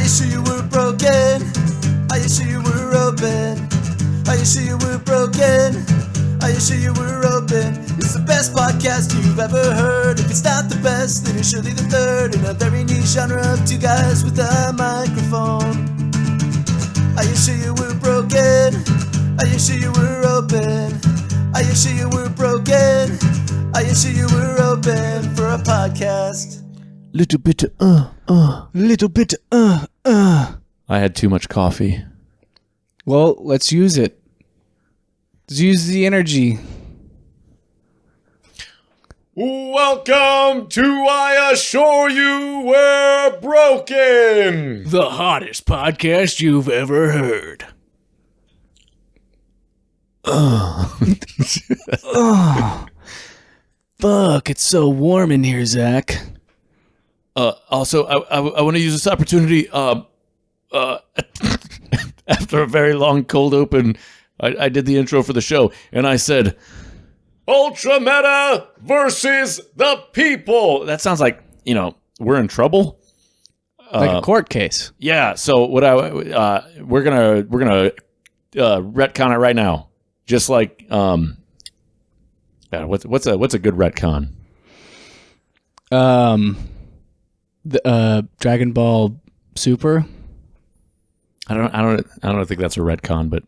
you sure you were broken? Are you sure you were open? Are you sure you were broken? Are you sure you were open? It's the best podcast you've ever heard. If it's not the best, then it's surely the third in a very niche genre of two guys with a microphone. Are you sure you were broken? Are you sure you were open? Are you sure you were broken? Are you sure you were open for a podcast? Little bit, little bit, I had too much coffee. Well, let's use it. Let's use the energy. Welcome to I Assure You We're Broken! The hottest podcast you've ever heard. Fuck, it's so warm in here, Zach. Also, I want to use this opportunity, after a very long cold open, I did the intro for the show, and I said, UltraMeta versus the people! that sounds like, we're in trouble. Like a court case. Yeah, so what we're gonna retcon it right now. Just like, what's a good retcon? The Dragon Ball Super. I don't think that's a retcon, but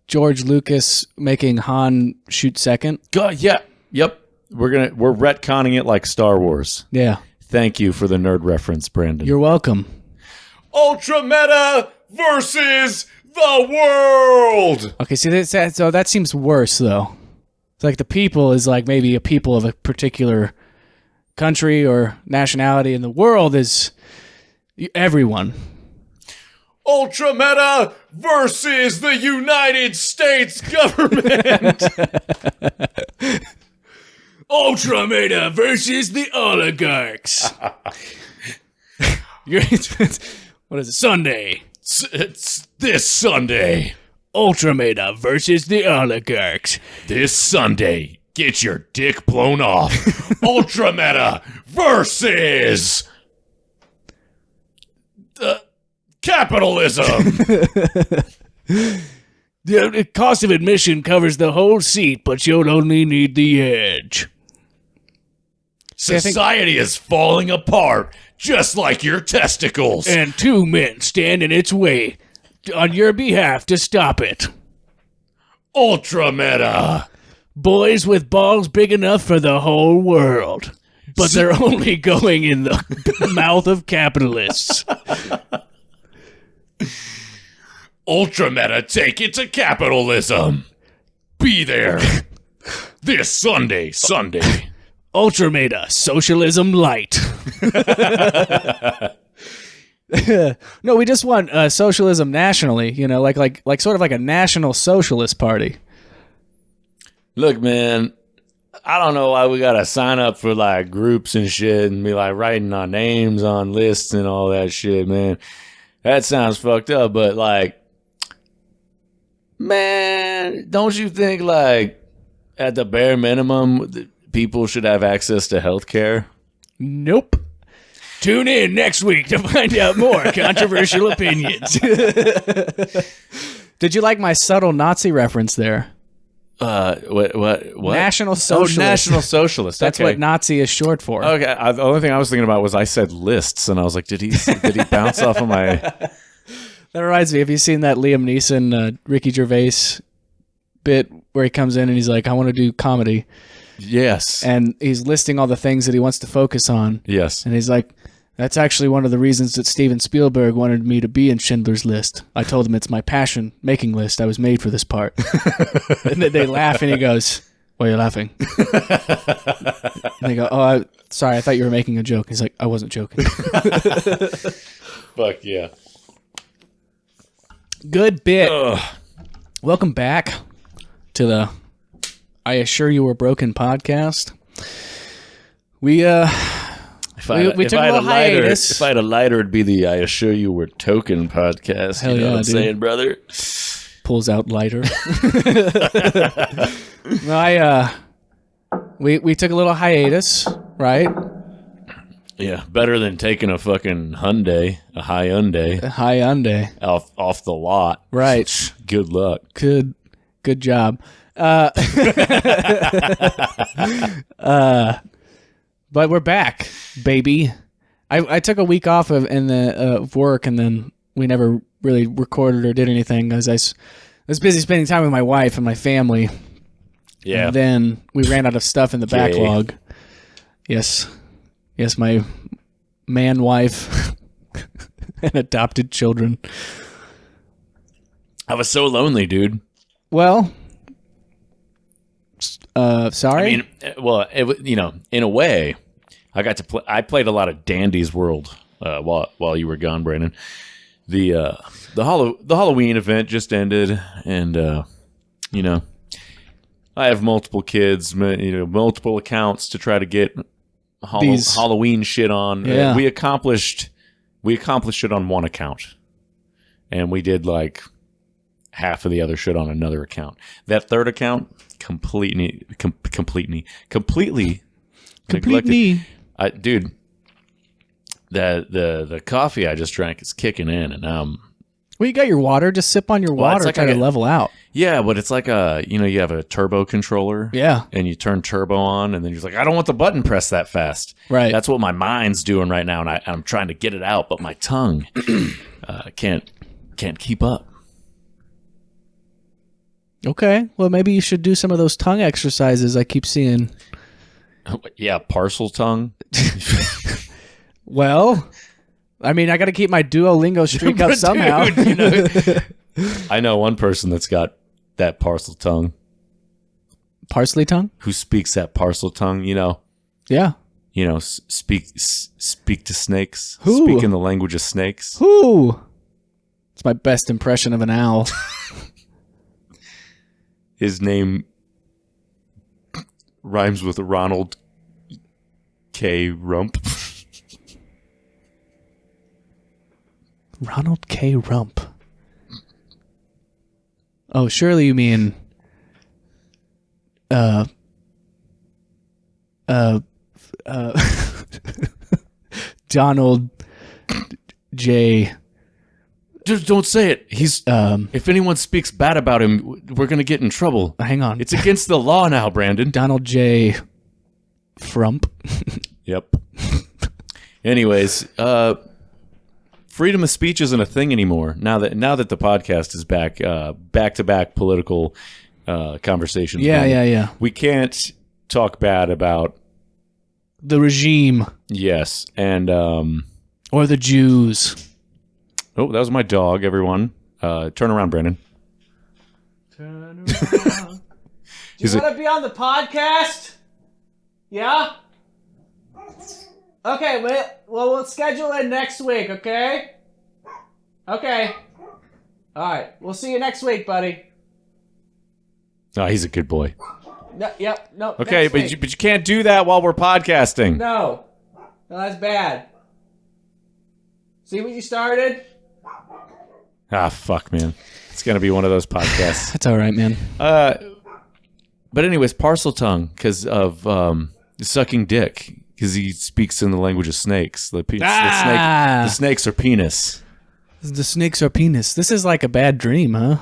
George Lucas making Han shoot second. God, yeah, yep. We're retconning it like Star Wars. Yeah. Thank you for the nerd reference, Brandon. You're welcome. UltraMeta versus the world! Okay, see, so that seems worse, though. It's like the people is like maybe a people of a particular country or nationality, and the world is everyone. UltraMeta versus the United States government! UltraMeta versus the oligarchs. What is it? Sunday. It's this Sunday. UltraMeta versus the oligarchs. This Sunday, get your dick blown off. UltraMeta versus capitalism. The cost of admission covers the whole seat, but you'll only need the edge. Society is falling apart, just like your testicles. And two men stand in its way on your behalf to stop it. UltraMeta. Boys with balls big enough for the whole world, but they're only going in the mouth of capitalists. UltraMeta, take it to capitalism. Be there. This Sunday. UltraMeta, socialism light. No, we just want socialism nationally, like sort of like a national socialist party. Look, man, I don't know why we gotta sign up for like groups and shit and be like writing our names on lists and all that shit, man. That sounds fucked up, but like, man, don't you think like at the bare minimum people should have access to healthcare? Nope. Tune in next week to find out more controversial opinions. Did you like my subtle Nazi reference there? What? National Socialist. Oh, National Socialist. That's okay. what Nazi is short for. Okay, the only thing I was thinking about was I said lists, and I was like, did he bounce off of my... That reminds me, have you seen that Liam Neeson, Ricky Gervais bit where he comes in and he's like, I want to do comedy. Yes. And he's listing all the things that he wants to focus on. Yes. And he's like, that's actually one of the reasons that Steven Spielberg wanted me to be in Schindler's List. I told him it's my passion making list. I was made for this part. And then they laugh and he goes, why are you laughing? And they go, oh, sorry, I thought you were making a joke. He's like, I wasn't joking. Fuck yeah. Good bit. Welcome back to the I Assure You Were Broken podcast. We took a little hiatus. If I had a lighter, it'd be the I Assure You We're Token podcast. Hell you know yeah, what I'm dude. saying, brother? Pulls out lighter. We took a little hiatus, right? Yeah, better than taking a fucking Hyundai, a high Hyundai, off the lot. Right. Good luck. Good job. But we're back, baby. I took a week off of work, and then we never really recorded or did anything as I was busy spending time with my wife and my family. Yeah. And then we ran out of stuff in the backlog. Yes, my man wife and adopted children. I was so lonely, dude. Well, sorry. I mean, well, in a way, I got to play. I played a lot of Dandy's World while you were gone, Brandon. The Halloween event just ended, and I have multiple kids, multiple accounts to try to get Halloween shit on. Yeah. We accomplished it on one account, and we did like half of the other shit on another account. That third account completely neglected. Dude, the coffee I just drank is kicking in, and well, you got your water. Just sip on your water. like try to level out. Yeah, but it's like you have a turbo controller. Yeah. And you turn turbo on, and then you're like, I don't want the button pressed that fast. Right. That's what my mind's doing right now, and I'm trying to get it out, but my tongue can't keep up. Okay. Well, maybe you should do some of those tongue exercises I keep seeing. Yeah, parcel tongue. Well, I mean, I got to keep my Duolingo streak up somehow. Dude, I know one person that's got that parcel tongue. Parsley tongue? Who speaks that parcel tongue, Yeah. Speak to snakes. Who? Speak in the language of snakes. Who? It's my best impression of an owl. His name rhymes with Ronald K. Rump. Ronald K. Rump. Oh, surely you mean Donald J. Just don't say it. He's if anyone speaks bad about him, we're gonna get in trouble. Hang on. It's against the law now, Brandon. Donald J. Frump. Yep. Anyways, freedom of speech isn't a thing anymore. Now that the podcast is back to back political conversations. Yeah. We can't talk bad about The regime. Yes, and Or the Jews. oh, that was my dog. Everyone, turn around, Brandon. Turn around. Do you want to be on the podcast? Yeah? Okay, well, we'll schedule it next week, okay? Okay. All right, we'll see you next week, buddy. Oh, he's a good boy. No, yep, no. Okay, next but week. you can't do that while we're podcasting. No, that's bad. See what you started? Ah, fuck, man. It's gonna be one of those podcasts. That's all right, man. But anyways, parcel tongue because of sucking dick because he speaks in the language of snakes. The snakes are penis. The snakes are penis. This is like a bad dream, huh?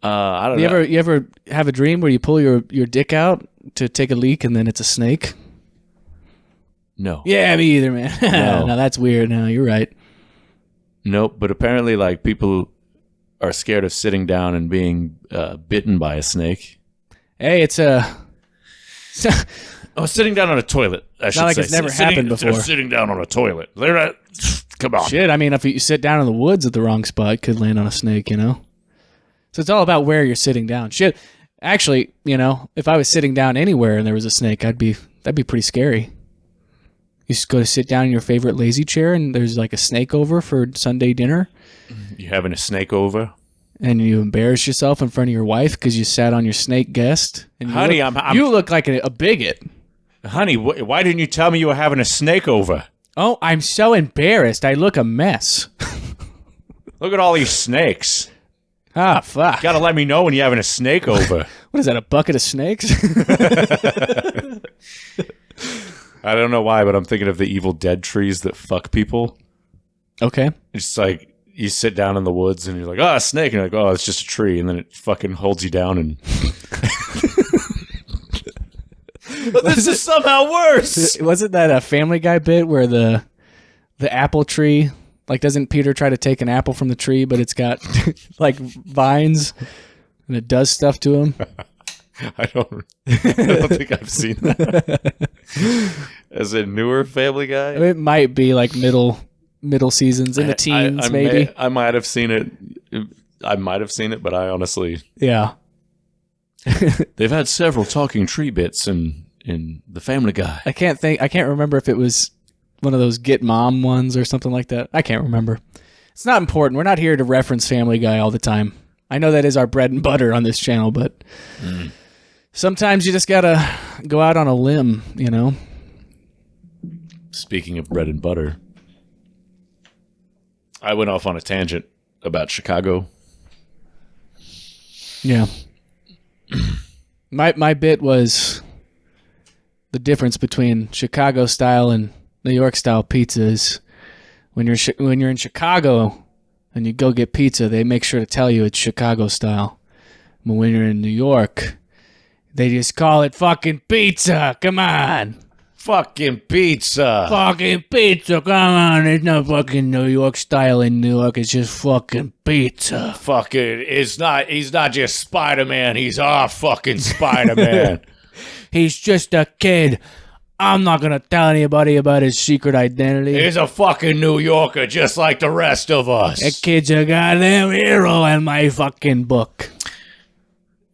I don't know. You ever have a dream where you pull your dick out to take a leak and then it's a snake? No. Yeah, me either, man. No. No, that's weird. No, you're right. Nope. But apparently, like, people are scared of sitting down and being bitten by a snake. Hey, it's a. Oh, sitting down on a toilet. I should like say. it's never happened before. Sitting down on a toilet. They're not. Come on. Shit, I mean, if you sit down in the woods at the wrong spot, it could land on a snake, you know? So it's all about where you're sitting down. Shit, actually, you know, if I was sitting down anywhere and there was a snake, that'd be pretty scary. You just go to sit down in your favorite lazy chair and there's like a snake over for Sunday dinner. You having a snake over? And you embarrass yourself in front of your wife because you sat on your snake guest. And Honey, you look like a bigot. Honey, why didn't you tell me you were having a snake over? Oh, I'm so embarrassed. I look a mess. Look at all these snakes. Ah, fuck. Gotta let me know when you're having a snake over. What is that, a bucket of snakes? I don't know why, but I'm thinking of the Evil Dead trees that fuck people. Okay. It's like you sit down in the woods and you're like, oh, a snake. And you're like, oh, it's just a tree. And then it fucking holds you down and... But this is somehow worse. Wasn't that a Family Guy bit where the apple tree, like, doesn't Peter try to take an apple from the tree, but it's got like vines and it does stuff to him? I don't think I've seen that. Is it newer Family Guy? It might be like middle seasons in the teens, maybe. I might have seen it. I might have seen it, but I honestly, Yeah. they've had several talking tree bits in the Family Guy. I can't remember if it was one of those Get Mom ones or something like that. I can't remember. It's not important. We're not here to reference Family Guy all the time. I know that is our bread and butter on this channel, but sometimes you just gotta go out on a limb, you know? Speaking of bread and butter, I went off on a tangent about Chicago. Yeah. My bit was the difference between Chicago style and New York style pizza is when you're in Chicago and you go get pizza, they make sure to tell you it's Chicago style. But when you're in New York, they just call it fucking pizza. Come on. Fucking pizza. Fucking pizza. Come on. There's no fucking New York style in New York. It's just fucking pizza. Fucking, he's not just Spider-Man. He's our fucking Spider-Man. He's just a kid. I'm not going to tell anybody about his secret identity. He's a fucking New Yorker just like the rest of us. That kid's a goddamn hero in my fucking book.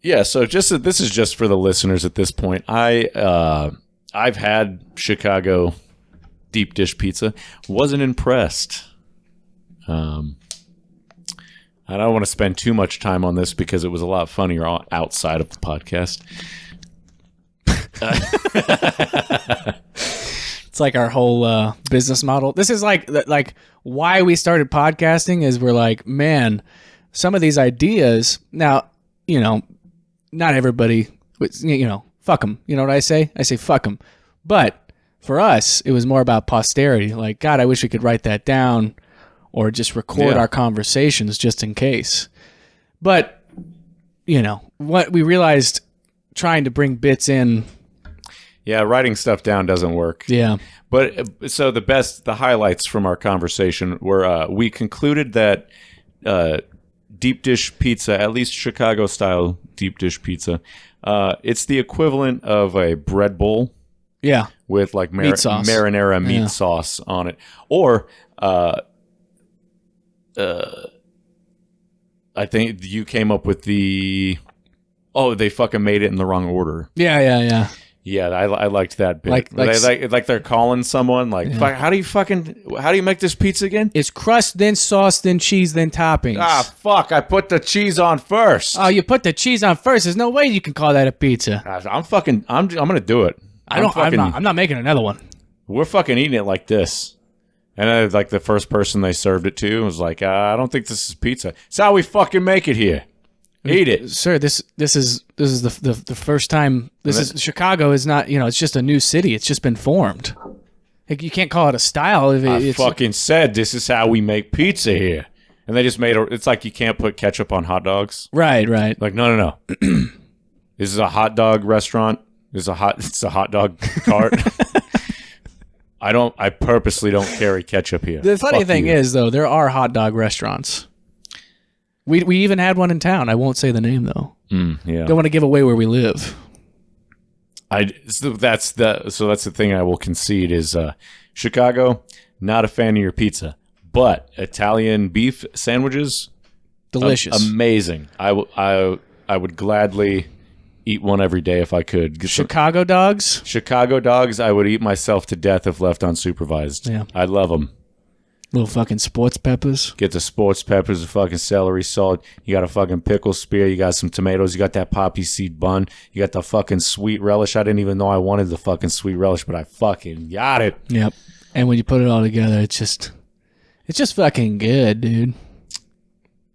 Yeah, so this is just for the listeners at this point. I've had Chicago deep dish pizza. Wasn't impressed. I don't want to spend too much time on this because it was a lot funnier outside of the podcast. It's like our whole business model. This is like why we started podcasting is we're like, man, some of these ideas. Now, you know, not everybody, you know, fuck them. You know what I say? I say fuck them. But for us, it was more about posterity. Like, God, I wish we could write that down or just record our conversations just in case. But, you know, what we realized trying to bring bits in. Yeah, writing stuff down doesn't work. Yeah. But so the highlights from our conversation were we concluded that deep dish pizza, at least Chicago style deep dish pizza, it's the equivalent of a bread bowl. Yeah. With like meat sauce. marinara meat sauce on it. Or I think you came up with they fucking made it in the wrong order. Yeah. Yeah, I liked that bit. Like They're calling someone like, how do you make this pizza again? It's crust, then sauce, then cheese, then toppings. Ah, fuck! I put the cheese on first. Oh, you put the cheese on first. There's no way you can call that a pizza. I'm gonna do it. I'm not making another one. We're fucking eating it like this. And like the first person they served it to was like, I don't think this is pizza. It's how we fucking make it here. Eat it, sir. This is the first time. Chicago is not. You know, it's just a new city. It's just been formed. Like, you can't call it a style. I fucking said this is how we make pizza here, and they just made it. It's like you can't put ketchup on hot dogs. Right. Like no. This is a hot dog restaurant. It's a hot dog cart. I purposely don't carry ketchup here. The funny thing is, though, there are hot dog restaurants. We even had one in town. I won't say the name though. Yeah. Don't want to give away where we live. So that's the thing I will concede is Chicago, not a fan of your pizza, but Italian beef sandwiches, delicious, amazing. I would gladly eat one every day if I could. Chicago dogs, I would eat myself to death if left unsupervised. Yeah, I love them. Little fucking sports peppers. Get the sports peppers, the fucking celery salt. You got a fucking pickle spear. You got some tomatoes. You got that poppy seed bun. You got the fucking sweet relish. I didn't even know I wanted the fucking sweet relish, but I fucking got it. Yep. And when you put it all together, it's just fucking good, dude.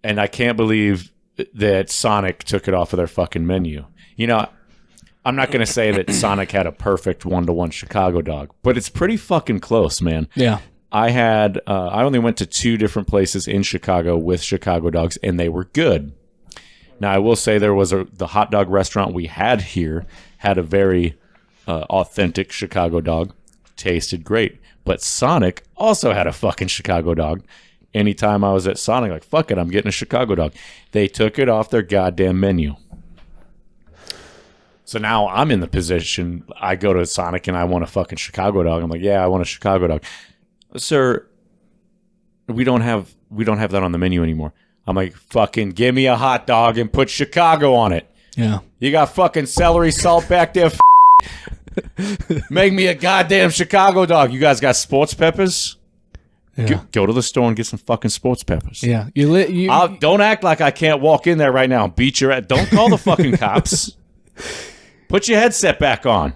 And I can't believe that Sonic took it off of their fucking menu. You know, I'm not going to say that Sonic had a perfect 1-to-1 Chicago dog, but it's pretty fucking close, man. Yeah. I only went to 2 different places in Chicago with Chicago dogs, and they were good. Now, I will say there was the hot dog restaurant we had here had a very authentic Chicago dog. Tasted great. But Sonic also had a fucking Chicago dog. Anytime I was at Sonic, like, fuck it, I'm getting a Chicago dog. They took it off their goddamn menu. So now I'm in the position, I go to Sonic and I want a fucking Chicago dog. I'm like, yeah, I want a Chicago dog. Sir, we don't have that on the menu anymore. I'm like, fucking give me a hot dog and put Chicago on it. Yeah. You got fucking celery salt back there. Make me a goddamn Chicago dog. You guys got sports peppers? Yeah. Go to the store and get some fucking sports peppers. Yeah. Don't act like I can't walk in there right now and beat your ass. Don't call the fucking cops. Put your headset back on.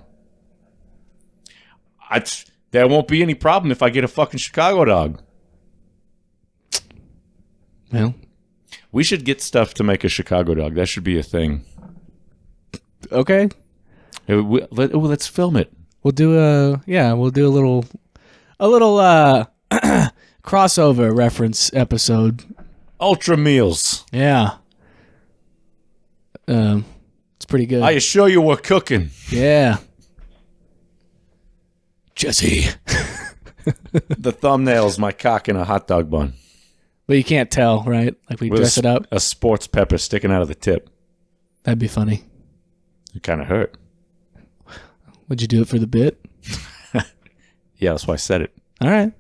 There won't be any problem if I get a fucking Chicago dog. Well, we should get stuff to make a Chicago dog. That should be a thing. Okay. Let's film it. We'll do a little crossover reference episode. Ultra meals. Yeah. It's pretty good. I assure you we're cooking. Yeah. Jesse. The thumbnail's my cock in a hot dog bun. But you can't tell, right? Like we With dress it up. A sports pepper sticking out of the tip. That'd be funny. It kind of hurt. Would you do it for the bit? Yeah, that's why I said it. All right.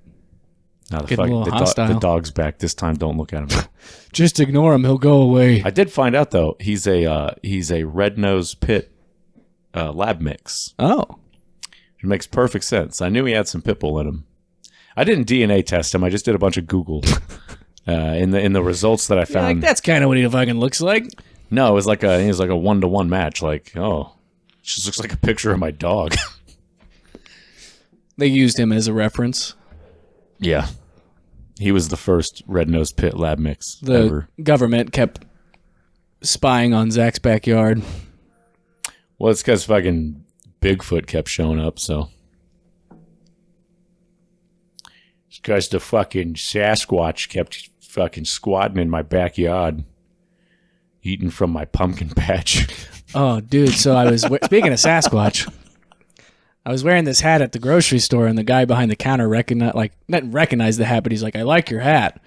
Now hostile. the dog's back. This time, don't look at him. Just ignore him. He'll go away. I did find out though he's a red-nosed pit lab mix. Oh. It makes perfect sense. I knew he had some pit bull in him. I didn't DNA test him. I just did a bunch of Google. In the results that I found, like, that's kind of what he fucking looks like. No, it was like a 1-to-1 match. Like, oh, it just looks like a picture of my dog. They used him as a reference. Yeah, he was the first red-nosed pit lab mix The ever. government kept spying on Zach's backyard. Well, it's because fucking Bigfoot kept showing up. So it's because the fucking Sasquatch kept fucking squatting in my backyard, eating from my pumpkin patch. Oh, dude. So I was, speaking of Sasquatch, I was wearing this hat at the grocery store, and the guy behind the counter didn't recognize the hat, but he's like, "I like your hat."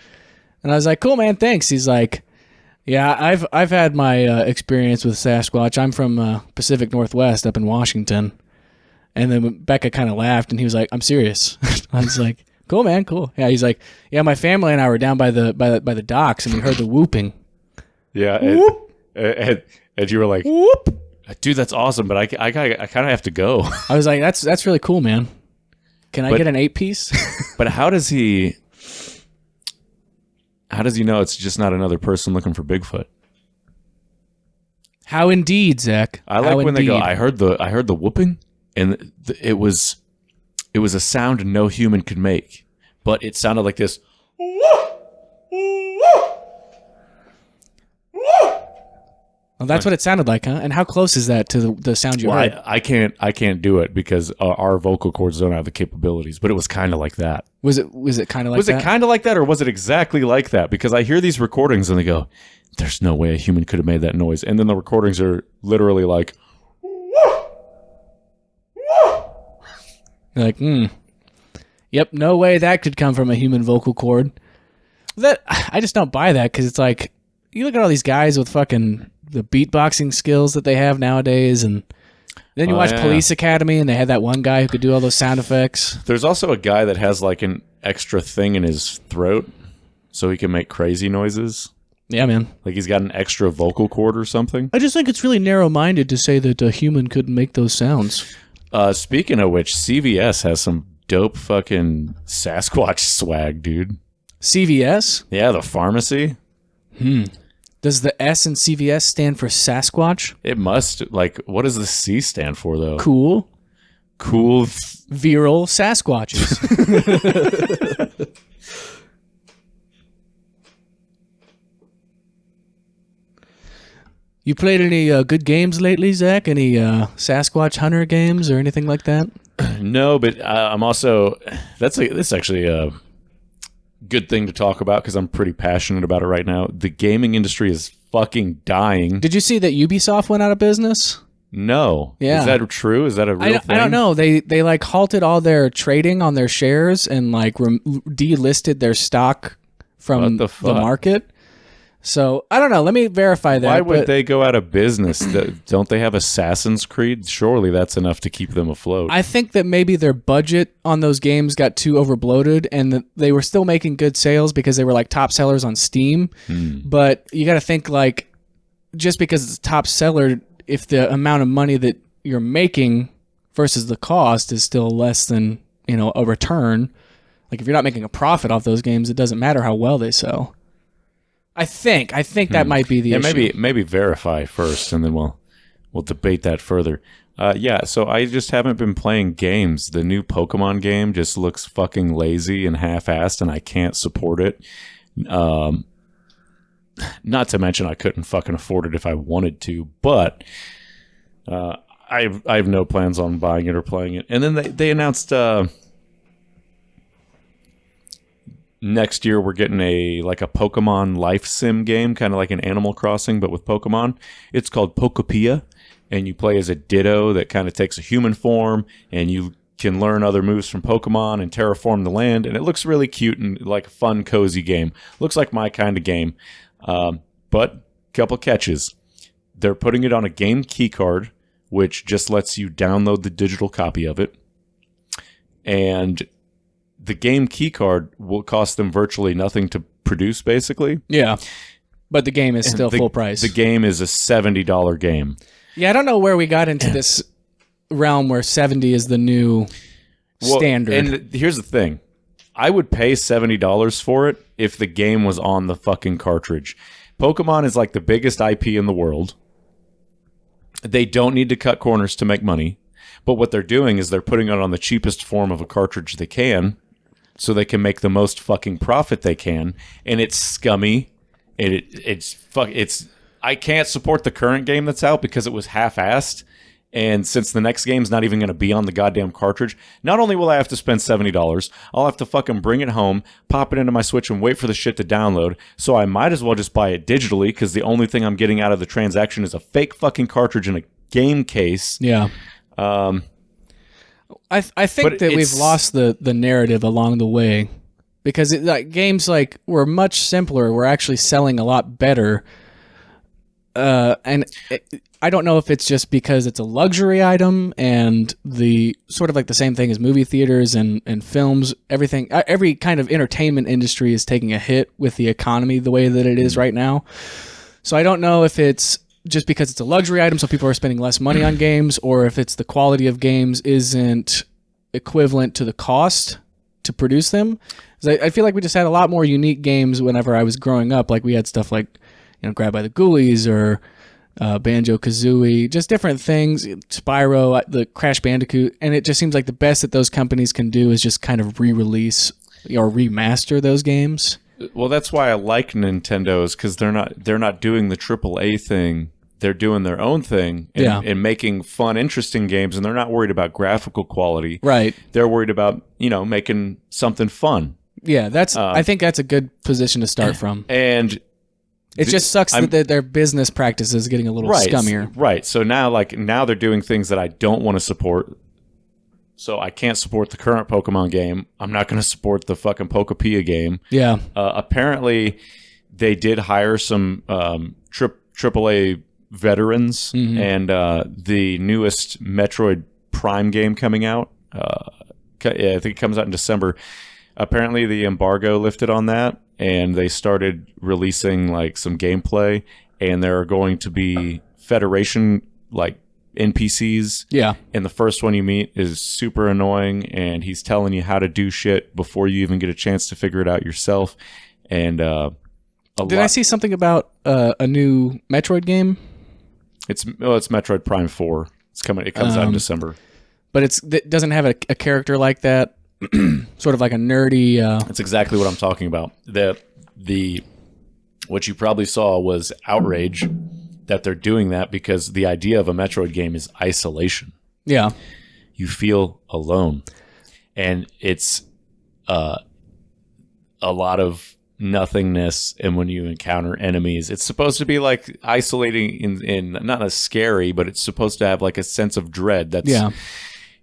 And I was like, "Cool, man, thanks." He's like, "Yeah, I've had my experience with Sasquatch. I'm from Pacific Northwest up in Washington." And then Becca kind of laughed, and he was like, "I'm serious." I was like, "Cool, man, cool." Yeah, he's like, "Yeah, my family and I were down by the docks, and we heard the whooping." Yeah, and you were like, Whoop. "Dude, that's awesome," but I kind of have to go. I was like, "That's really cool, man. Can I get an 8-piece?" But how does he know it's just not another person looking for Bigfoot? How indeed, Zach. I like when they go, I heard the whooping, and it was a sound no human could make, but it sounded like this. Well, that's what it sounded like, huh? And how close is that to the sound you heard? I can't do it because our vocal cords don't have the capabilities. But it was kind of like that. Was it kind of like that? Was it kind of like that, or was it exactly like that? Because I hear these recordings and they go, "There's no way a human could have made that noise," and then the recordings are literally like, You're like, Yep, no way that could come from a human vocal cord. That I just don't buy that because it's like you look at all these guys with fucking the beatboxing skills that they have nowadays, and then you watch Police Academy, and they had that one guy who could do all those sound effects. There's also a guy that has like an extra thing in his throat so he can make crazy noises. Yeah, man. Like he's got an extra vocal cord or something. I just think it's really narrow-minded to say that a human couldn't make those sounds. Speaking of which, CVS has some dope fucking Sasquatch swag, dude. CVS? Yeah, the pharmacy. Does the S in CVS stand for Sasquatch? It must. Like, what does the C stand for, though? Cool. Cool. Viral Sasquatches. You played any good games lately, Zach? Any Sasquatch Hunter games or anything like that? No, but I'm also that's actually a good thing to talk about because I'm pretty passionate about it right now. The gaming industry is fucking dying. Did you see that Ubisoft went out of business? No. Yeah. Is that true? Is that a real thing? I don't know. They like halted all their trading on their shares and like delisted their stock from the market. So I don't know. Let me verify that. Why would they go out of business? Don't they have Assassin's Creed? Surely that's enough to keep them afloat. I think that maybe their budget on those games got too overbloated, and that they were still making good sales because they were like top sellers on Steam. But you got to think like just because it's a top seller, if the amount of money that you're making versus the cost is still less than a return. Like if you're not making a profit off those games, it doesn't matter how well they sell. I think that might be the issue. Maybe verify first, and then we'll debate that further. So I just haven't been playing games. The new Pokemon game just looks fucking lazy and half-assed, and I can't support it. Not to mention I couldn't fucking afford it if I wanted to, but I have no plans on buying it or playing it. And then they announced next year we're getting a Pokemon life sim game, kind of like an Animal Crossing, but with Pokemon. It's called Pokopia, and you play as a Ditto that kind of takes a human form, and you can learn other moves from Pokemon and terraform the land, and it looks really cute and like a fun, cozy game. Looks like my kind of game. But couple catches. They're putting it on a game keycard, which just lets you download the digital copy of it. And the game keycard will cost them virtually nothing to produce, basically. Yeah, but the game is still full price. The game is a $70 game. Yeah, I don't know where we got into this realm where 70 is the new standard. And here's the thing. I would pay $70 for it if the game was on the fucking cartridge. Pokemon is like the biggest IP in the world. They don't need to cut corners to make money. But what they're doing is they're putting it on the cheapest form of a cartridge they can, so they can make the most fucking profit they can. And it's scummy. I can't support the current game that's out because it was half-assed. And since the next game's not even going to be on the goddamn cartridge, not only will I have to spend $70, I'll have to fucking bring it home, pop it into my Switch, and wait for the shit to download. So I might as well just buy it digitally, because the only thing I'm getting out of the transaction is a fake fucking cartridge in a game case. Yeah. I think that we've lost the narrative along the way, because games were much simpler. We're actually selling a lot better. I don't know if it's just because it's a luxury item and the sort of like the same thing as movie theaters and films. Everything, every kind of entertainment industry is taking a hit with the economy the way that it is right now. So I don't know if it's just because it's a luxury item, so people are spending less money on games, or if it's the quality of games isn't equivalent to the cost to produce them. I feel like we just had a lot more unique games whenever I was growing up. Like we had stuff like, Grab by the Ghoulies or Banjo-Kazooie, just different things, Spyro, the Crash Bandicoot, and it just seems like the best that those companies can do is just kind of re-release or remaster those games. Well, that's why I like Nintendo's, because they're not doing the AAA thing. They're doing their own thing and making fun, interesting games, and they're not worried about graphical quality. Right. They're worried about, making something fun. Yeah, I think that's a good position to start from. And it just sucks that their business practice is getting a little scummier. Right. So now they're doing things that I don't want to support. So I can't support the current Pokemon game. I'm not going to support the fucking Pokopia game. Yeah. Apparently, they did hire some AAA veterans, and the newest Metroid Prime game coming out, I think it comes out in December. Apparently, the embargo lifted on that, and they started releasing some gameplay, and there are going to be Federation NPCs. Yeah. And the first one you meet is super annoying, and he's telling you how to do shit before you even get a chance to figure it out yourself. And did I see something about a new Metroid game? It's Metroid Prime 4. It comes out in December. But it doesn't have a character like that. Sort of like a nerdy. That's exactly what I'm talking about. What you probably saw was Outrage, that they're doing that because the idea of a Metroid game is isolation. Yeah. You feel alone, and it's a lot of nothingness. And when you encounter enemies, it's supposed to be like isolating in not as scary, but it's supposed to have like a sense of dread. That's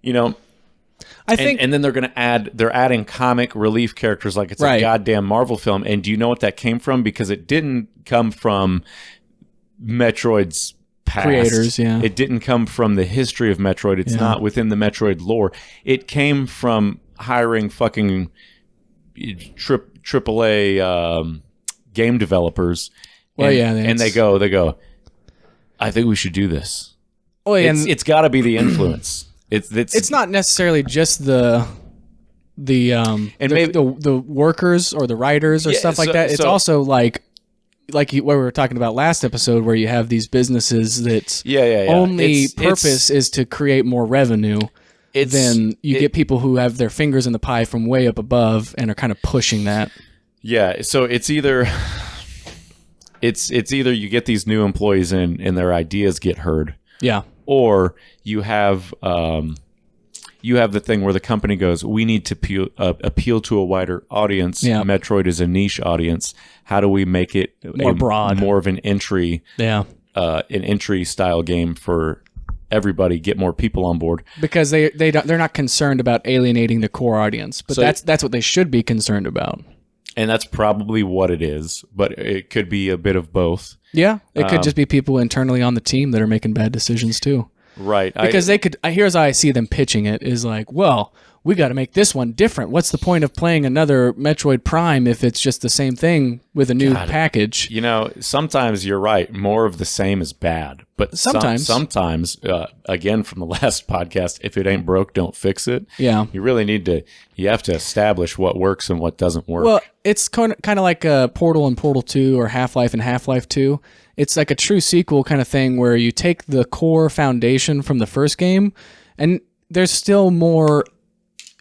you know. I think, and then they're adding comic relief characters like it's a goddamn Marvel film. And do you know what that came from? Because it didn't come from Metroid's past. Creators, yeah. It didn't come from the history of Metroid. It's not within the Metroid lore. It came from hiring fucking AAA game developers. Well, and they go, I think we should do this. Oh, yeah, it's got to be the influence. It's not necessarily just the workers or the writers or stuff like that. It's also like what we were talking about last episode, where you have these businesses that only purpose is to create more revenue. Then you get people who have their fingers in the pie from way up above and are kind of pushing that. Yeah, so it's either you get these new employees in and their ideas get heard. Yeah. Or you have the thing where the company goes, we need to appeal to a wider audience. Yeah. Metroid is a niche audience. How do we make it more broad, more of an entry, an entry style game for everybody, get more people on board? Because they're not concerned about alienating the core audience, but that's what they should be concerned about. And that's probably what it is, but it could be a bit of both. Yeah, it could just be people internally on the team that are making bad decisions too. Right. Because here's how I see them pitching it is like, well, we got to make this one different. What's the point of playing another Metroid Prime if it's just the same thing with a new package? You know, sometimes you're right. More of the same is bad. But sometimes, again, from the last podcast, if it ain't broke, don't fix it. Yeah. You really you have to establish what works and what doesn't work. Well, it's kind of like Portal and Portal 2 or Half-Life and Half-Life 2. It's like a true sequel kind of thing where you take the core foundation from the first game and there's still more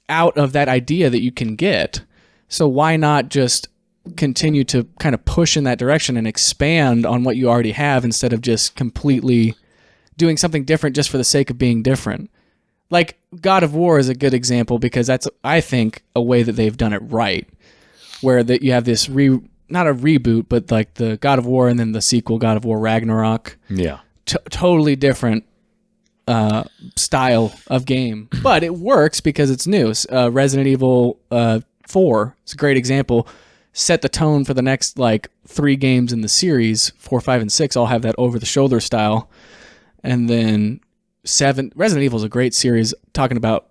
out of that idea that you can get. So why not just continue to kind of push in that direction and expand on what you already have instead of just completely doing something different just for the sake of being different? Like God of War is a good example because that's, I think, a way that they've done it right, where that you have this not a reboot, but like the God of War and then the sequel, God of War Ragnarok. Yeah. Totally different style of game, but it works because it's new. Resident Evil 4 is a great example. Set the tone for the next like 3 games in the series. 4, 5, and 6 all have that over-the-shoulder style. And then 7, Resident Evil is a great series talking about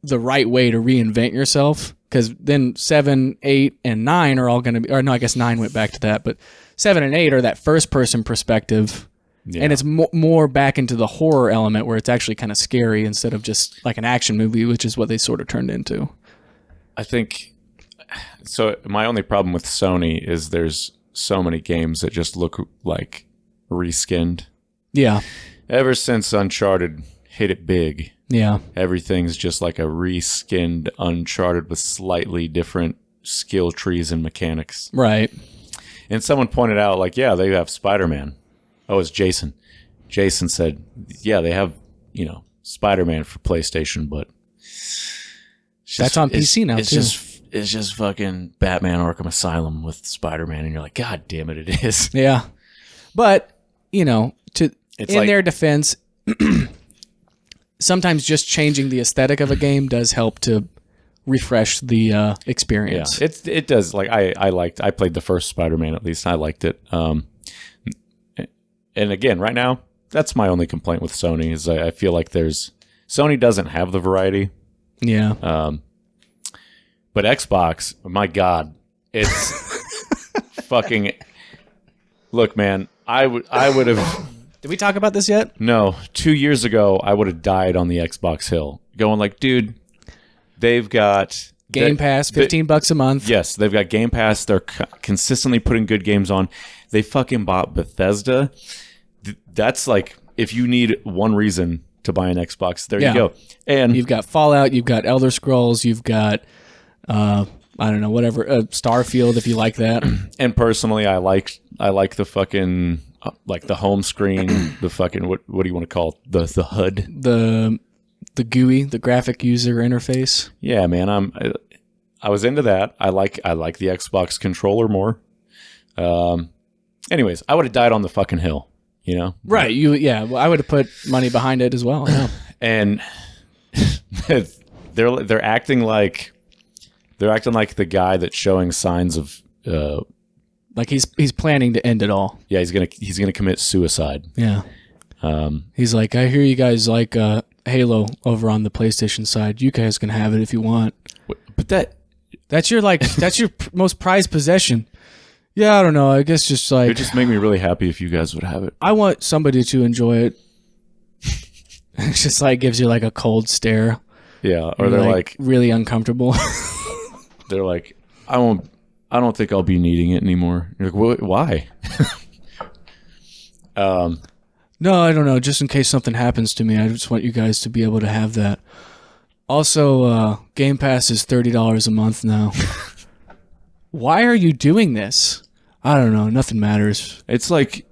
the right way to reinvent yourself, because then 7, 8, and 9 are all going to be, or no, I guess 9 went back to that, but 7 and 8 are that first-person perspective. Yeah. And it's more back into the horror element where it's actually kind of scary instead of just like an action movie, which is what they sort of turned into. I think, so my only problem with Sony is there's so many games that just look like reskinned. Yeah. Ever since Uncharted hit it big, everything's just like a reskinned Uncharted with slightly different skill trees and mechanics. Right. And someone pointed out, like, yeah, they have Spider-Man. Oh, it's Jason. Jason said, yeah, they have, Spider-Man for PlayStation, but that's on PC now, too. It's just fucking Batman Arkham Asylum with Spider-Man, and you're like, God damn it, it is. Yeah. But, in their defense, sometimes just changing the aesthetic of a game does help to refresh the experience. Yeah, it does. Like, I played the first Spider-Man, at least. I liked it. And again, right now, that's my only complaint with Sony is I feel like Sony doesn't have the variety. Yeah. But Xbox, my God, it's fucking. Look, man, I would have. Did we talk about this yet? No. 2 years ago, I would have died on the Xbox hill, going like, dude, they've got Game Pass, $15 a month. Yes, they've got Game Pass. They're consistently putting good games on. They fucking bought Bethesda. That's like, if you need one reason to buy an Xbox, there you go. And you've got Fallout, you've got Elder Scrolls, you've got I don't know, whatever, Starfield if you like that. And personally, I like the fucking like the home screen, the fucking what do you want to call it? The HUD, the GUI, the graphic user interface. Yeah, man, I was into that. I like the Xbox controller more. Anyways, I would have died on the fucking hill, you know? Right. Well, I would have put money behind it as well. Yeah. And they're acting like the guy that's showing signs of like he's planning to end it all. yeah, he's gonna commit suicide. Yeah. He's like, I hear you guys like Halo over on the PlayStation side. You guys can have it if you want. But that's your most prized possession. Yeah, I don't know. I guess just like it would just make me really happy if you guys would have it. I want somebody to enjoy it. It's just like gives you like a cold stare. Yeah, or they're like really uncomfortable. they're like, I don't think I'll be needing it anymore. You're like, why? No, I don't know. Just in case something happens to me, I just want you guys to be able to have that. Also, Game Pass is $30 a month now. Why are you doing this? I don't know. Nothing matters. It's like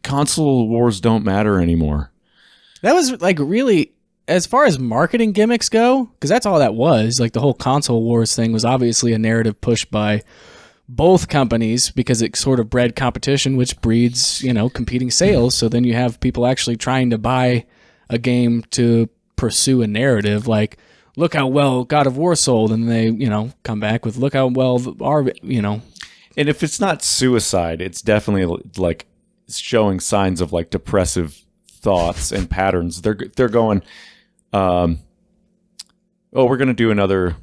console wars don't matter anymore. That was like really, as far as marketing gimmicks go, because that's all that was. Like the whole console wars thing was obviously a narrative pushed by both companies because it sort of bred competition, which breeds, competing sales. So then you have people actually trying to buy a game to pursue a narrative like, look how well God of War sold, and they, come back with, look how well our. And if it's not suicide, it's definitely like showing signs of like depressive thoughts and patterns. They're going, we're going to do another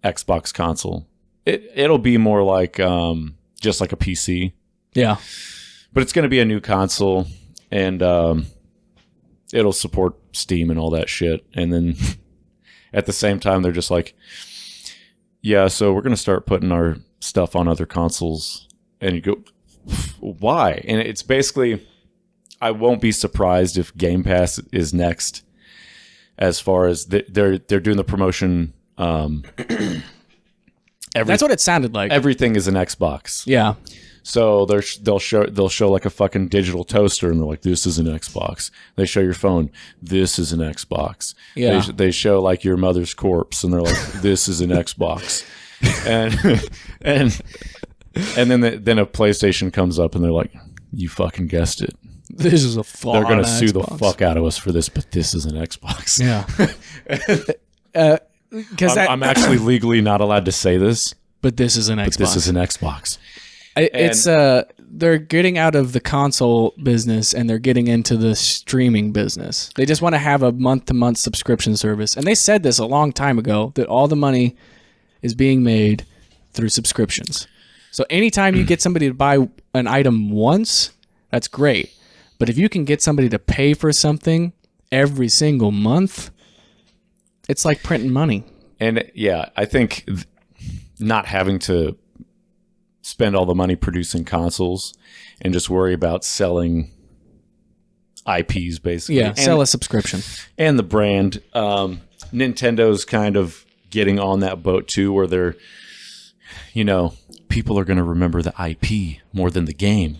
Xbox console. It'll be more like just like a PC. Yeah. But it's going to be a new console, and it'll support Steam and all that shit. And then at the same time, they're just like, yeah, so we're going to start putting our stuff on other consoles. And you go, why? And it's basically, I won't be surprised if Game Pass is next, as far as they're doing the promotion. That's what it sounded like. Everything is an Xbox. Yeah. So they'll show like a fucking digital toaster, and they're like, this is an Xbox. They show your phone, this is an Xbox. Yeah. They show like your mother's corpse, and they're like, this is an Xbox. And then a PlayStation comes up, and they're like, you fucking guessed it. This is a flaw. They're gonna sue the fuck out of us for this, but this is an Xbox. Yeah. Because I'm actually legally not allowed to say this, but this is an Xbox. But this is an Xbox. It's they're getting out of the console business and they're getting into the streaming business. They just want to have a month-to-month subscription service. And they said this a long time ago, that all the money is being made through subscriptions. So anytime you get somebody to buy an item once, that's great. But if you can get somebody to pay for something every single month, it's like printing money. And yeah, I think not having to spend all the money producing consoles and just worry about selling IPs, basically. Yeah, sell a subscription. And the brand. Nintendo's kind of getting on that boat too, where they're, people are going to remember the IP more than the game.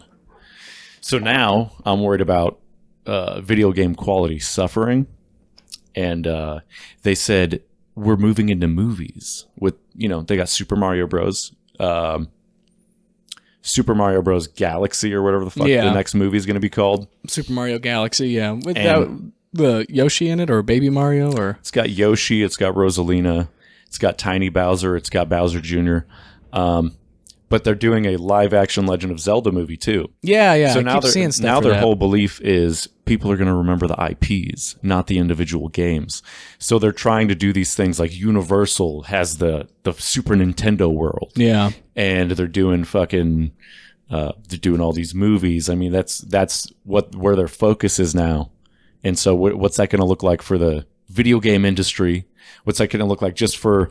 So now I'm worried about video game quality suffering. And they said, we're moving into movies with, they got Super Mario Bros. Super Mario Bros. Galaxy or whatever the fuck the next movie is going to be called. Super Mario Galaxy, yeah. With the Yoshi in it, or Baby Mario, or it's got Yoshi, it's got Rosalina, it's got Tiny Bowser, it's got Bowser Jr. But they're doing a live action Legend of Zelda movie too. Yeah. So now their whole belief is people are going to remember the IPs, not the individual games. So they're trying to do these things like Universal has the Super Nintendo world. Yeah. And they're doing fucking they're doing all these movies. I mean, that's where their focus is now. And so what's that going to look like for the video game industry? What's that going to look like just for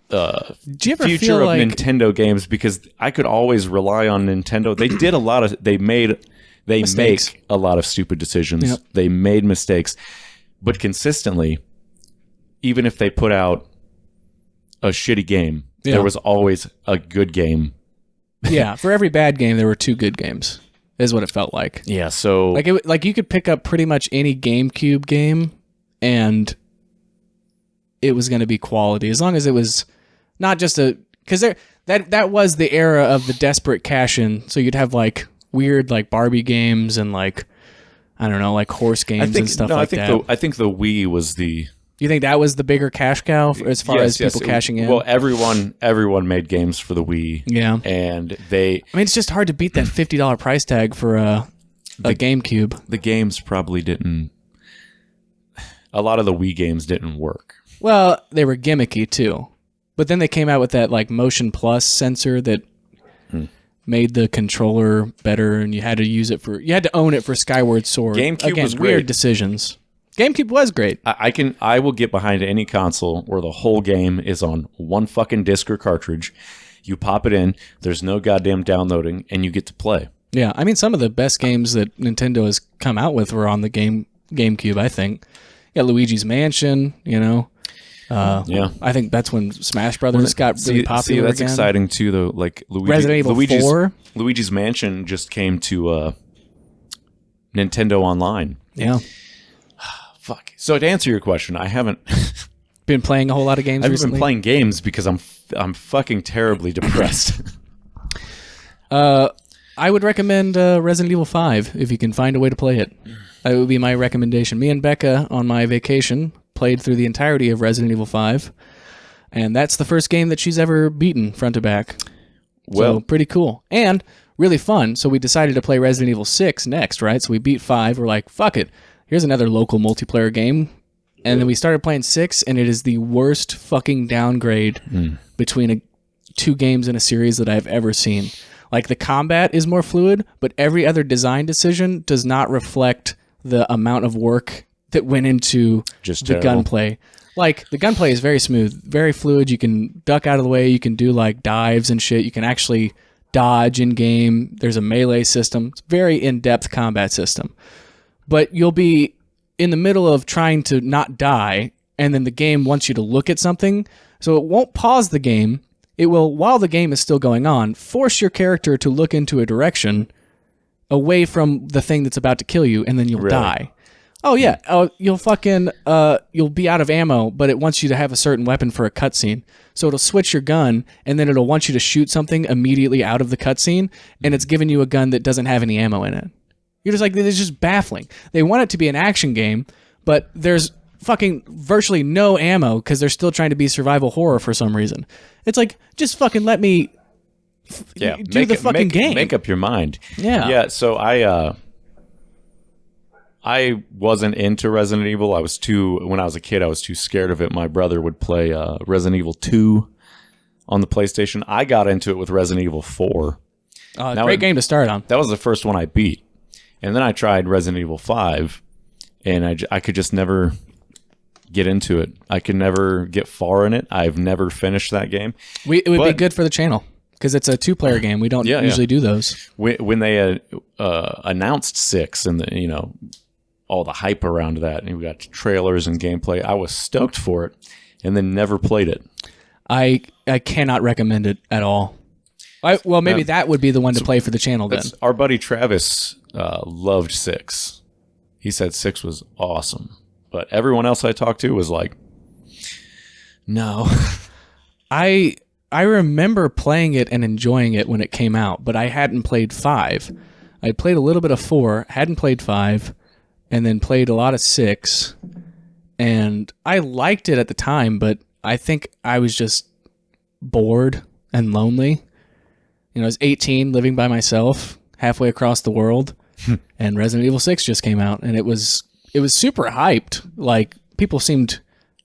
do you ever future feel of like Nintendo games? Because I could always rely on Nintendo. They did they make a lot of stupid decisions. Yep. They made mistakes, but consistently, even if they put out a shitty game, there was always a good game Yeah, for every bad game, there were 2 good games, is what it felt like. Yeah, so Like you could pick up pretty much any GameCube game, and it was going to be quality, as long as it was not just because that was the era of the desperate cash-in. So you'd have like weird like Barbie games and like, I don't know, like horse games and stuff like that. I think the Wii was the. You think that was the bigger cash cow as far as people cashing in? Well, everyone made games for the Wii. Yeah, and they. I mean, it's just hard to beat that $50 price tag for a GameCube. The games probably didn't. A lot of the Wii games didn't work. Well, they were gimmicky too, but then they came out with that like Motion Plus sensor that made the controller better, and you had to own it for Skyward Sword. GameCube was weird great. decisions. GameCube was great. I will get behind any console where the whole game is on one fucking disc or cartridge. You pop it in, there's no goddamn downloading, and you get to play. Yeah, I mean, some of the best games that Nintendo has come out with were on the GameCube, I think. Yeah, Luigi's Mansion, you know. Yeah, I think that's when Smash Brothers got really popular. That's again. exciting too, though. Like Resident Evil 4. Luigi's Mansion just came to Nintendo Online. Yeah. Fuck. So to answer your question, I haven't been playing a whole lot of games I've recently. been playing games because I'm fucking terribly depressed. I would recommend Resident Evil 5 if you can find a way to play it. That would be my recommendation. Me and Becca on my vacation played through the entirety of Resident Evil 5, and that's the first game that she's ever beaten front to back. Well, so pretty cool and really fun. So we decided to play Resident Evil 6 next, right? So we beat 5. We're like, fuck it. Here's another local multiplayer game. And then we started playing 6, and it is the worst fucking downgrade between 2 games in a series that I've ever seen. Like, the combat is more fluid, but every other design decision does not reflect the amount of work that went into the gunplay. Like, the gunplay is very smooth, very fluid. You can duck out of the way. You can do, like, dives and shit. You can actually dodge in-game. There's a melee system. It's a very in-depth combat system. But you'll be in the middle of trying to not die, and then the game wants you to look at something, so it won't pause the game. It will, while the game is still going on, force your character to look into a direction away from the thing that's about to kill you, and then you'll die. Oh, yeah. You'll fucking, you'll be out of ammo, but it wants you to have a certain weapon for a cutscene. So it'll switch your gun, and then it'll want you to shoot something immediately out of the cutscene, and it's giving you a gun that doesn't have any ammo in it. You're just like, it's just baffling. They want it to be an action game, but there's fucking virtually no ammo because they're still trying to be survival horror for some reason. It's like, just fucking let me do the fucking game. Make up your mind. Yeah. Yeah, so I wasn't into Resident Evil. When I was a kid, I was too scared of it. My brother would play Resident Evil 2 on the PlayStation. I got into it with Resident Evil 4. Great game to start on. That was the first one I beat. And then I tried Resident Evil 5, and I could just never get into it. I could never get far in it. I've never finished that game. It would be good for the channel, because it's a 2-player game. We don't usually do those. When they announced 6 and all the hype around that, and we got trailers and gameplay, I was stoked for it, and then never played it. I cannot recommend it at all. Maybe that would be the one to play for the channel then. Our buddy Travis loved 6. He said 6 was awesome. But everyone else I talked to was like, no. I remember playing it and enjoying it when it came out, but I hadn't played 5. I'd played a little bit of 4, hadn't played 5, and then played a lot of 6. And I liked it at the time, but I think I was just bored and lonely. I was 18, living by myself, halfway across the world, and Resident Evil 6 just came out, and it was super hyped. Like, people seemed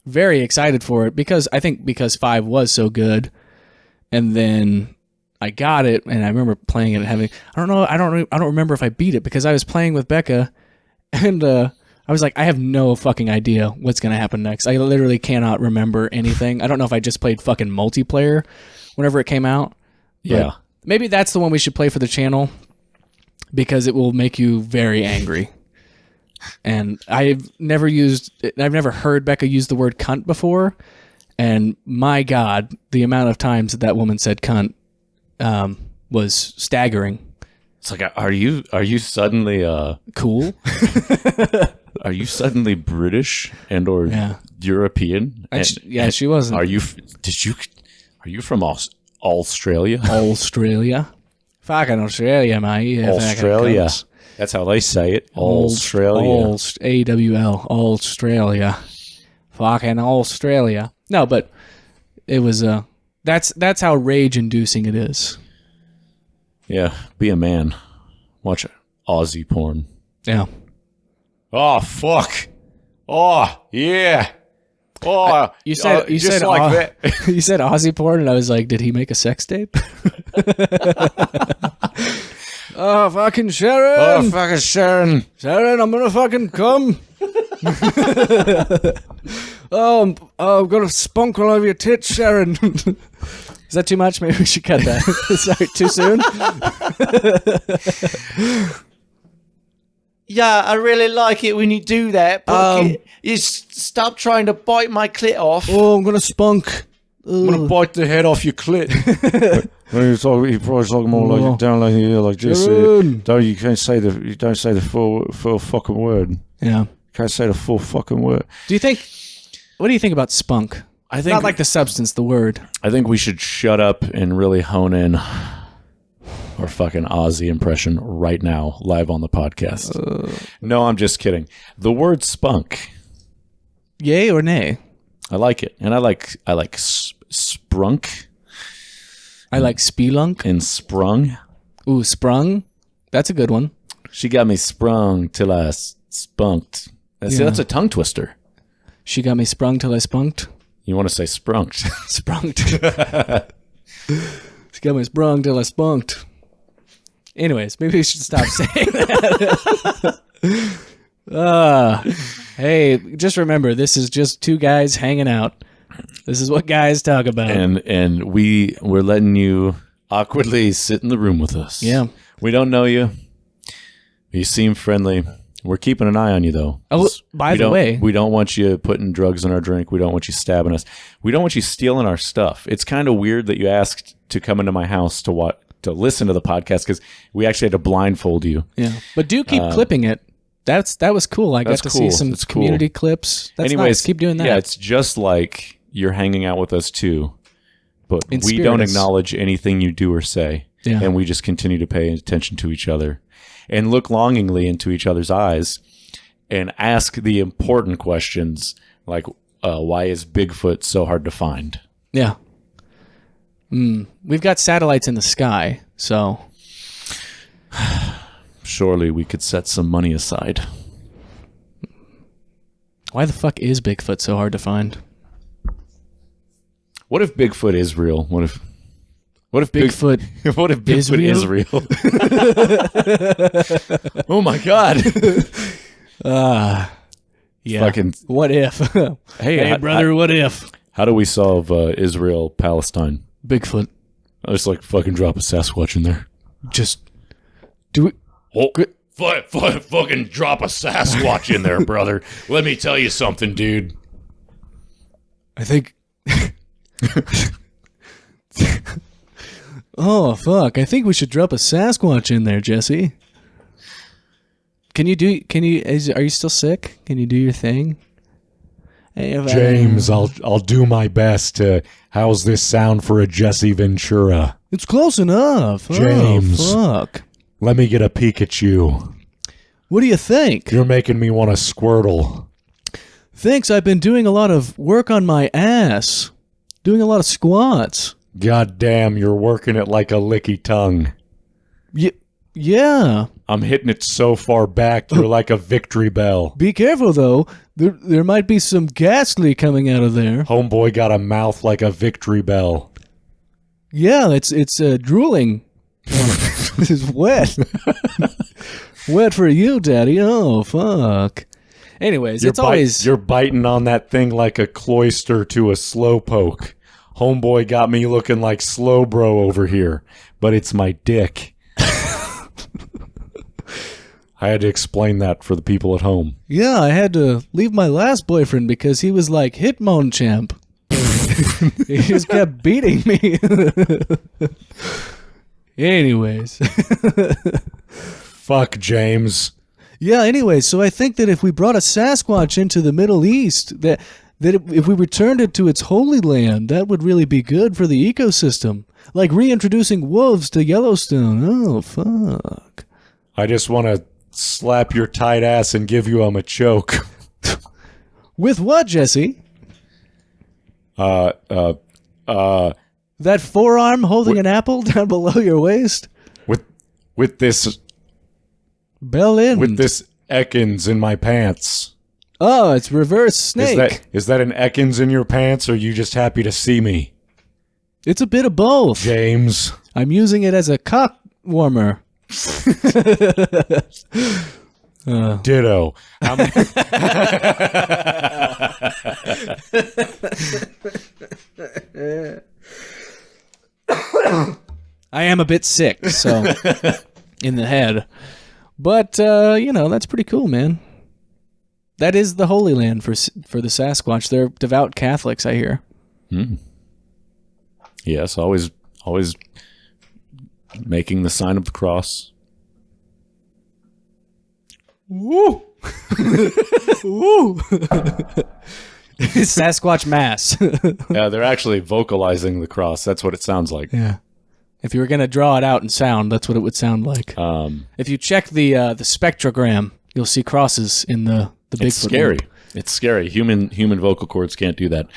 very excited for it because 5 was so good. And then I got it, and I remember playing it and having, I don't remember if I beat it because I was playing with Becca, and I was like, I have no fucking idea what's going to happen next. I literally cannot remember anything. I don't know if I just played fucking multiplayer whenever it came out. Yeah. Maybe that's the one we should play for the channel because it will make you very angry. And I've never heard Becca use the word cunt before. And my God, the amount of times that woman said cunt, was staggering. It's like, are you suddenly Cool. are you suddenly British and or Yeah. European? She wasn't. Are you from Australia? Australia. Fucking Australia, mate. Yeah, Australia. fucking cunts. That's how they say it. Australia. AWL. Australia. Fucking Australia. No, but it was that's how rage-inducing it is. Yeah, be a man. Watch Aussie porn. Yeah. Oh fuck. Oh yeah. Oh, You said just like that. you said Aussie porn, and I was like, did he make a sex tape? Oh, fucking Sharon! Oh fucking Sharon. Sharon, I'm gonna fucking come. I'm gonna spunk all over your tits, Sharon. Is that too much? Maybe we should cut that. Sorry, too soon? Yeah, I really like it when you do that. But you stop trying to bite my clit off. Oh, I'm gonna spunk. I'm gonna bite the head off your clit. You're probably talking more like down like here, like just Sharon. you can't say the full fucking word. Yeah. Can't say the full fucking word. What do you think about spunk? I think Not like the substance, the word. I think we should shut up and really hone in our fucking Aussie impression right now, live on the podcast. No, I'm just kidding. The word spunk. Yay or nay? I like it, and I like sprunk I like spelunk. and sprung. Ooh, sprung. That's a good one. She got me sprung till I spunked. See, Yeah. that's a tongue twister. She got me sprung till I spunked. You want to say sprunked? Sprunked. She got me sprung till I spunked. Anyways, maybe we should stop saying that. Hey, just remember, this is just two guys hanging out. This is what guys talk about. and we're letting you awkwardly sit in the room with us. Yeah. We don't know you. You seem friendly. We're keeping an eye on you, though. Oh, by the way, we don't want you putting drugs in our drink. We don't want you stabbing us. We don't want you stealing our stuff. It's kind of weird that you asked to come into my house to listen to the podcast because we actually had to blindfold you. yeah, but do keep clipping it. That was cool. I got That's to cool. see some That's cool. community clips. That's Anyways, nice. Keep doing that. Yeah, it's just like you're hanging out with us too, but In we don't spiritus. acknowledge anything you do or say, Yeah. and we just continue to pay attention to each other and look longingly into each other's eyes and ask the important questions like, why is Bigfoot so hard to find? Yeah. We've got satellites in the sky, so Surely we could set some money aside. why the fuck is Bigfoot so hard to find? What if Bigfoot is real? What if Bigfoot what if Bigfoot is real? Oh my god. Yeah. Fucking What if? Hey, brother, what if? how do we solve Israel Palestine? Bigfoot. I just like fucking drop a Sasquatch in there. Just do it. Oh, fucking drop a Sasquatch in there, brother. Let me tell you something, dude. I think. Oh, fuck. I think we should drop a Sasquatch in there, Jesse. Are you still sick? Can you do your thing? Hey, James, I'll do my best. How's this sound for a Jesse Ventura? It's close enough. James. Oh, fuck. Let me get a peek at you. What do you think? You're making me want to squirtle. Thanks, I've been doing a lot of work on my ass. Doing a lot of squats. God damn, you're working it like a licky tongue. Yeah. I'm hitting it so far back, you're like a victory bell. Be careful, though. There might be some ghastly coming out of there. Homeboy got a mouth like a victory bell. Yeah, it's drooling. This is wet. Wet for you, Daddy. Oh, fuck. Anyways, You're biting on that thing like a cloister to a slowpoke. Homeboy got me looking like slow bro over here, but it's my dick. I had to explain that for the people at home. Yeah, I had to leave my last boyfriend because he was like Hitmonchamp. He just kept beating me. Anyways. Fuck James. Yeah, anyways, so I think that if we brought a Sasquatch into the Middle East, that if we returned it to its holy land, that would really be good for the ecosystem. Like reintroducing wolves to Yellowstone. Oh, fuck. I just want to slap your tight ass and give you a choke. With what, Jesse? That That forearm holding an apple down below your waist? with this Bell in. with this Ekans in my pants. Oh, it's reverse snake. Is that an Ekans in your pants, or are you just happy to see me, It's a bit of both. James? I'm using it as a cock warmer. Ditto. I am a bit sick, so in the head. But that's pretty cool, man. That is the Holy Land for the Sasquatch. They're devout Catholics, I hear. Yes, always making the sign of the cross. Woo! Woo! Sasquatch Mass. Yeah, they're actually vocalizing the cross. That's what it sounds like. Yeah. If you were going to draw it out in sound, that's what it would sound like. If you check the spectrogram, you'll see crosses in the Bigfoot. It's scary. loop. It's scary. Human vocal cords can't do that.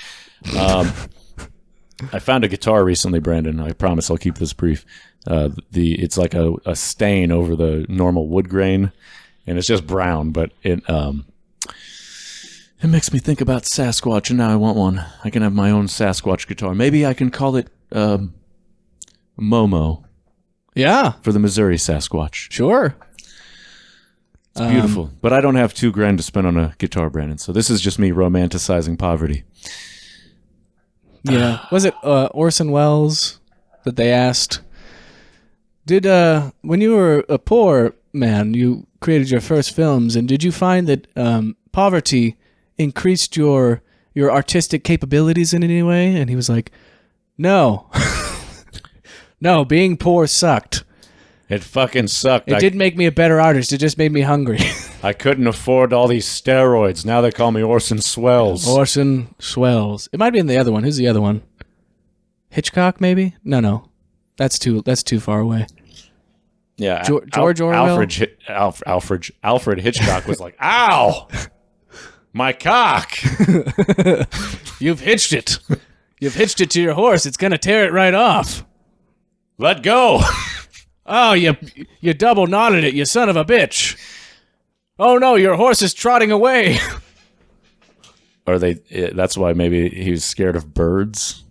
I found a guitar recently, Brandon. I promise I'll keep this brief. It's like a stain over the normal wood grain, and it's just brown, but it makes me think about Sasquatch, and now I want one. I can have my own Sasquatch guitar. Maybe I can call it Momo Yeah, for the Missouri Sasquatch. sure. It's beautiful, but I don't have $2,000 to spend on a guitar, Brandon. So this is just me romanticizing poverty. Yeah. Was it Orson Welles that they asked? Did when you were a poor man, you created your first films, and did you find that poverty increased your artistic capabilities in any way? And he was like, no. No, being poor sucked. It fucking sucked. It didn't make me a better artist. It just made me hungry. I couldn't afford all these steroids. Now they call me Orson Swells. Orson Swells. It might be in the other one. Who's the other one? Hitchcock, maybe? No. That's too far away. Yeah, George Orwell? Alfred Hitchcock was like, "Ow, my cock! You've hitched it. You've hitched it to your horse. It's gonna tear it right off. Let go!" Oh, you double knotted it, you son of a bitch. Oh no, your horse is trotting away. Or that's why maybe he was scared of birds.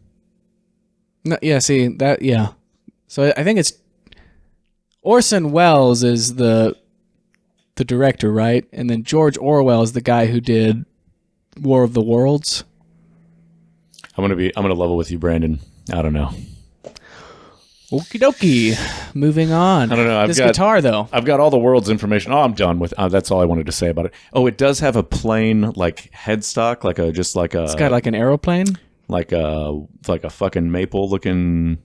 No, yeah, see that. Yeah, so I think it's Orson Welles is the director, right? And then George Orwell is the guy who did War of the Worlds. I'm gonna level with you, Brandon. I don't know. Okie dokie. Moving on. I don't know. This guitar, though. I've got all the world's information. Oh, I'm done with. That's all I wanted to say about it. Oh, it does have a plain like headstock, It's got like an aeroplane. like a fucking maple looking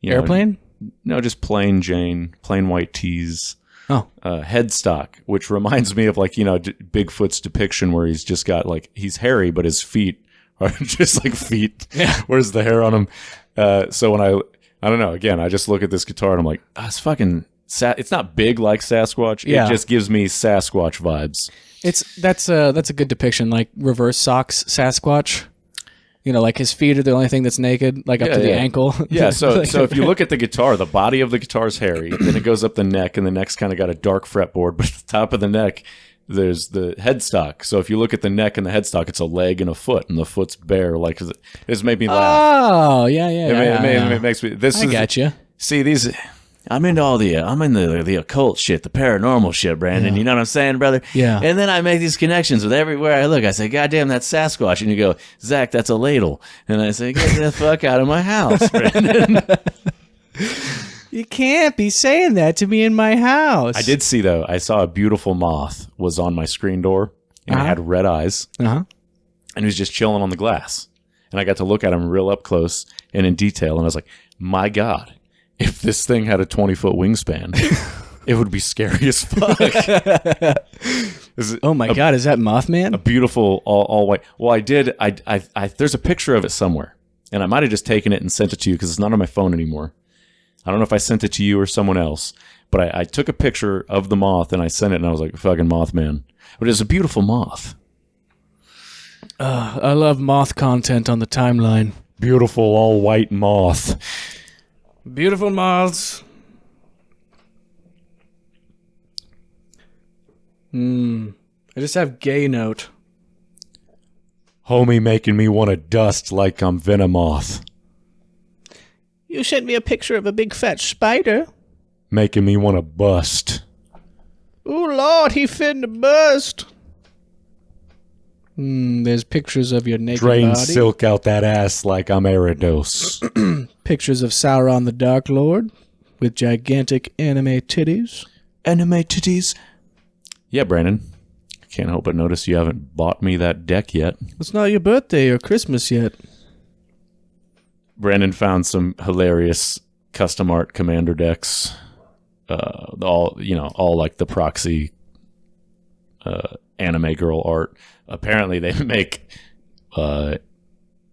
Airplane. No, just plain Jane, plain white tees. Oh. Headstock, which reminds me of Bigfoot's depiction where he's just got he's hairy, but his feet are just like feet. Yeah. Where's the hair on him? So when I don't know. Again, I just look at this guitar and I'm like, it's fucking. It's not big like Sasquatch. Yeah. It just gives me Sasquatch vibes. That's a good depiction, like reverse socks Sasquatch. Like his feet are the only thing that's naked, like up to the ankle. Yeah. So if you look at the guitar, the body of the guitar is hairy, then it goes up the neck, and the neck's kind of got a dark fretboard, but at the top of the neck, there's the headstock. So if you look at the neck and the headstock, it's a leg and a foot, and the foot's bare. This made me laugh. Oh yeah. It makes me. I got you. See these. I'm into the occult shit, the paranormal shit, Brandon. Yeah. You know what I'm saying, brother? Yeah. And then I make these connections with everywhere I look. I say, "God damn, that's Sasquatch," and you go, "Zach, that's a ladle," and I say, "Get the fuck out of my house, Brandon." You can't be saying that to me in my house. I did see though. I saw a beautiful moth was on my screen door, and it had red eyes, Uh-huh. and he was just chilling on the glass. And I got to look at him real up close and in detail, and I was like, "My God." if this thing had a 20-foot wingspan. It would be scary as fuck. Oh my God, is that A Mothman? beautiful all white. Well, I did. I there's a picture of it somewhere, and I might have just taken it and sent it to you because it's not on my phone anymore. I don't know if I sent it to you or someone else, but I took a picture of the moth and I sent it, and I was like, fucking Mothman. But it's a beautiful moth. I love moth content on the timeline. Beautiful all white moth. Beautiful moths. I just have gay note. Homie making me want to dust like I'm Venomoth. You sent me a picture of a big fat spider. Making me want to bust. Oh Lord, he finna bust. There's pictures of your naked Drain body. silk out that ass like I'm Eridos. Pictures of Sauron the Dark Lord with gigantic anime titties. Anime titties. Yeah, Brandon. Can't help but notice you haven't bought me that deck yet. It's not your birthday or Christmas yet. Brandon found some hilarious custom art commander decks. All like the proxy anime girl art. Apparently they make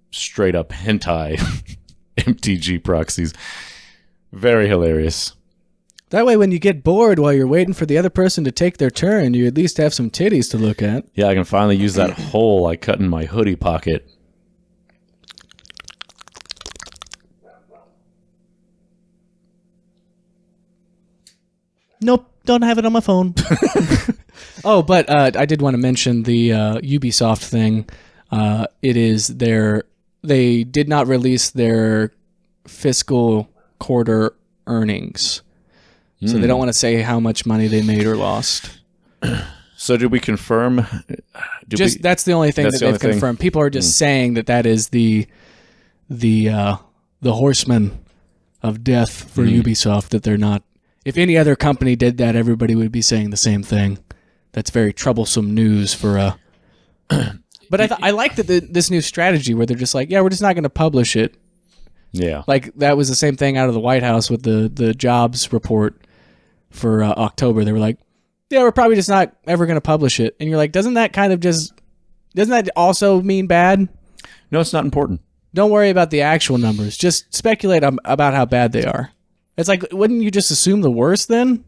straight up hentai MTG proxies. Very hilarious. That way when you get bored while you're waiting for the other person to take their turn, you at least have some titties to look at. Yeah, I can finally use that hole I cut in my hoodie pocket. Nope, don't have it on my phone. Oh, but I did want to mention the Ubisoft thing. They did not release their fiscal quarter earnings. So they don't want to say how much money they made or lost. So did we confirm? That's the only thing that they've confirmed. People are just saying that is the horseman of death for Ubisoft, that they're not. If any other company did that, everybody would be saying the same thing. That's very troublesome news for But I like that this new strategy where they're just like, yeah, we're just not going to publish it. Yeah. Like that was the same thing out of the White House with the jobs report for October. They were like, yeah, we're probably just not ever going to publish it. And you're like, doesn't that also mean bad? No, it's not important. Don't worry about the actual numbers. Just speculate about how bad they are. It's like, wouldn't you just assume the worst then?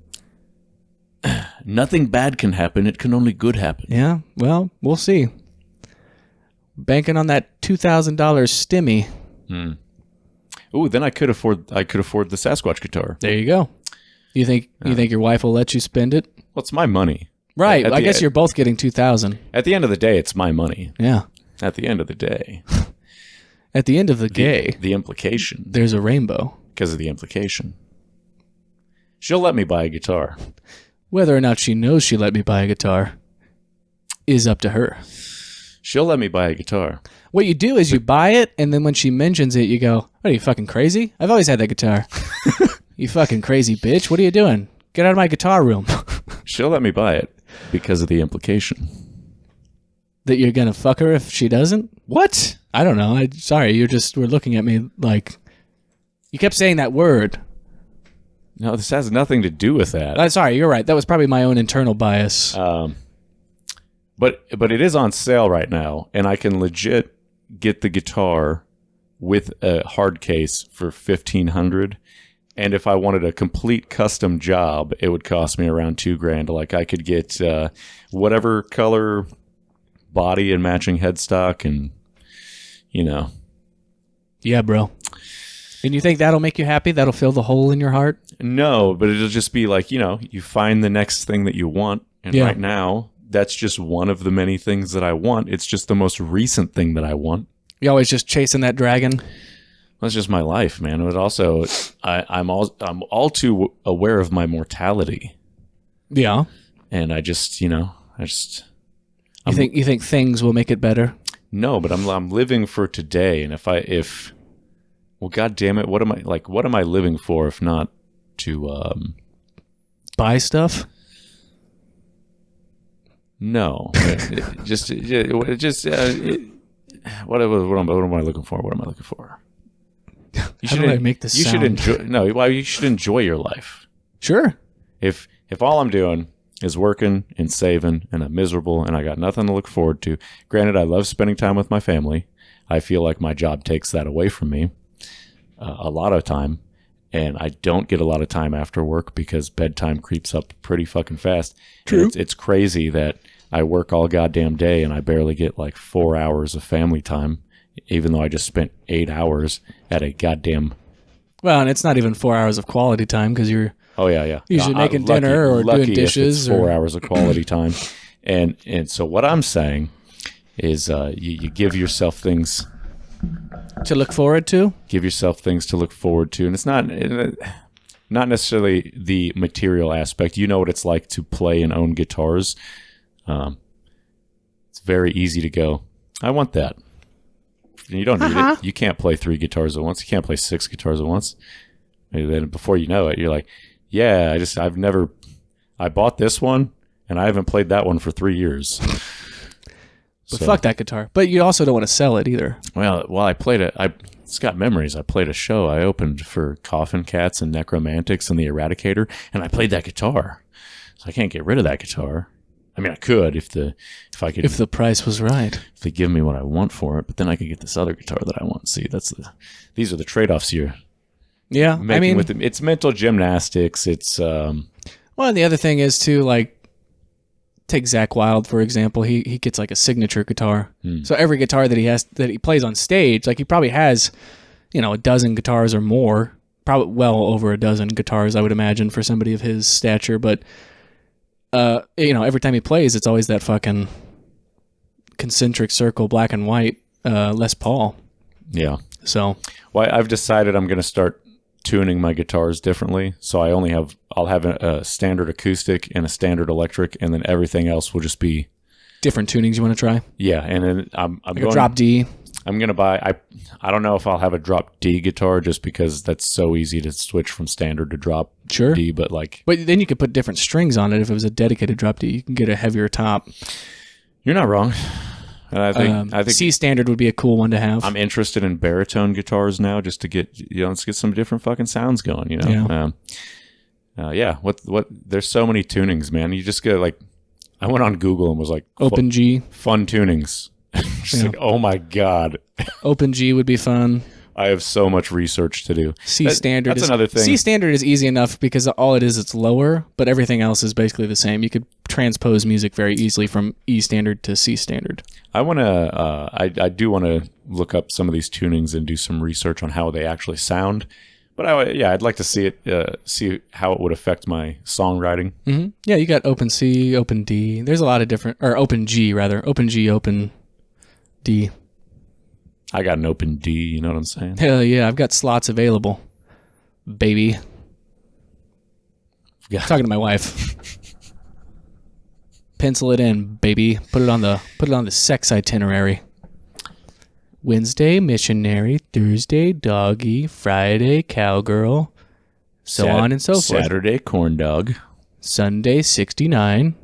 Nothing bad can happen. It can only good happen. Yeah, well, we'll see. Banking on that $2,000 stimmy. Ooh, then I could afford the Sasquatch guitar. There you go. You think your wife will let you spend it? Well, it's my money. Right. I guess you're both getting $2,000. At the end of the day, it's my money. Yeah. At the end of the day. At the end of the day, The implication. there's a rainbow. Because of the implication. She'll let me buy a guitar. Whether or not she knows she let me buy a guitar is up to her. She'll let me buy a guitar. What you do is you buy it, and then when she mentions it, you go, "What are you, fucking crazy? I've always had that guitar." You fucking crazy bitch. What are you doing? Get out of my guitar room. She'll let me buy it because of the implication. That you're going to fuck her if she doesn't? What? I don't know. Sorry, you were looking at me like... You kept saying that word. No, this has nothing to do with that. Sorry, you're right. That was probably my own internal bias. But it is on sale right now, and I can legit get the guitar with a hard case for $1,500. And if I wanted a complete custom job, it would cost me around $2,000. Like I could get whatever color body and matching headstock, and Yeah, bro. And you think that'll make you happy? That'll fill the hole in your heart? No, but it'll just be like, you find the next thing that you want. And Yeah. right now, that's just one of the many things that I want. It's just the most recent thing that I want. You always just chasing that dragon? That's just my life, man. But also, I'm all too aware of my mortality. Yeah. And I just, You think things will make it better? no, but I'm living for today. And well, God damn it, what am I living for if not to, Buy stuff? no, what am I looking for? What am I looking for? How do I make this You should sound? enjoy. No, well, you should enjoy your life. Sure. If all I'm doing is working and saving, and I'm miserable, and I got nothing to look forward to. Granted, I love spending time with my family. I feel like my job takes that away from me a lot of time, and I don't get a lot of time after work because bedtime creeps up pretty fucking fast. True. It's crazy that I work all goddamn day and I barely get like 4 hours of family time, even though I just spent 8 hours at a goddamn. Well, and it's not even 4 hours of quality time because you're Oh yeah. usually making dinner or doing dishes. If it's 4 hours of quality time, and so what I'm saying is, you give yourself things to look forward to. Give yourself things to look forward to, and it's not necessarily the material aspect. You know what it's like to play and own guitars. It's very easy to go, I want that. You don't need it. You can't play 3 guitars at once. You can't play 6 guitars at once. And then before you know it, you're like, yeah, I bought this one and I haven't played that one for 3 years. But fuck that guitar. But you also don't want to sell it either. Well, I played it. It's got memories. I played a show. I opened for Coffin Cats and Necromantics and the Eradicator, and I played that guitar. So I can't get rid of that guitar. I mean, I could if the price was right. If they give me what I want for it, but then I could get this other guitar that I want. See, these are the trade-offs here. Yeah, I mean, it's mental gymnastics. It's well, and the other thing is too, like, take Zakk Wylde for example. He gets like a signature guitar. So every guitar that he plays on stage, like he probably has, a dozen guitars or more, probably well over a dozen guitars, I would imagine, for somebody of his stature. But every time he plays, it's always that fucking concentric circle, black and white Les Paul. Yeah. So, well, I've decided I'm going to start tuning my guitars differently. So I'll have a standard acoustic and a standard electric, and then everything else will just be different tunings you want to try. Yeah, and then I'm like going a drop D. I'm going to buy I don't know if I'll have a drop D guitar just because that's so easy to switch from standard to drop D, but then you could put different strings on it if it was a dedicated drop D. You can get a heavier top. You're not wrong. And I think C standard would be a cool one to have. I'm interested in baritone guitars now, just to get let's get some different fucking sounds going. What there's so many tunings, man. You just go I went on Google and was like, Open G fun tunings. Just like, oh my god, Open G would be fun. I have so much research to do. C standard. That's another thing. C standard is easy enough because all it is, it's lower, but everything else is basically the same. You could transpose music very easily from E standard to C standard. I want to. I do want to look up some of these tunings and do some research on how they actually sound. But I'd like to see it. See how it would affect my songwriting. Mm-hmm. Yeah, you got Open C, Open D. There's a lot of different, or Open G rather. Open G, Open D. I got an Open D, you know what I'm saying? Hell yeah, I've got slots available, baby. Yeah. Talking to my wife. Pencil it in, baby. Put it on the sex itinerary. Wednesday, missionary. Thursday, doggy. Friday, cowgirl. So on and so forth. Saturday, corn dog. Sunday, 69.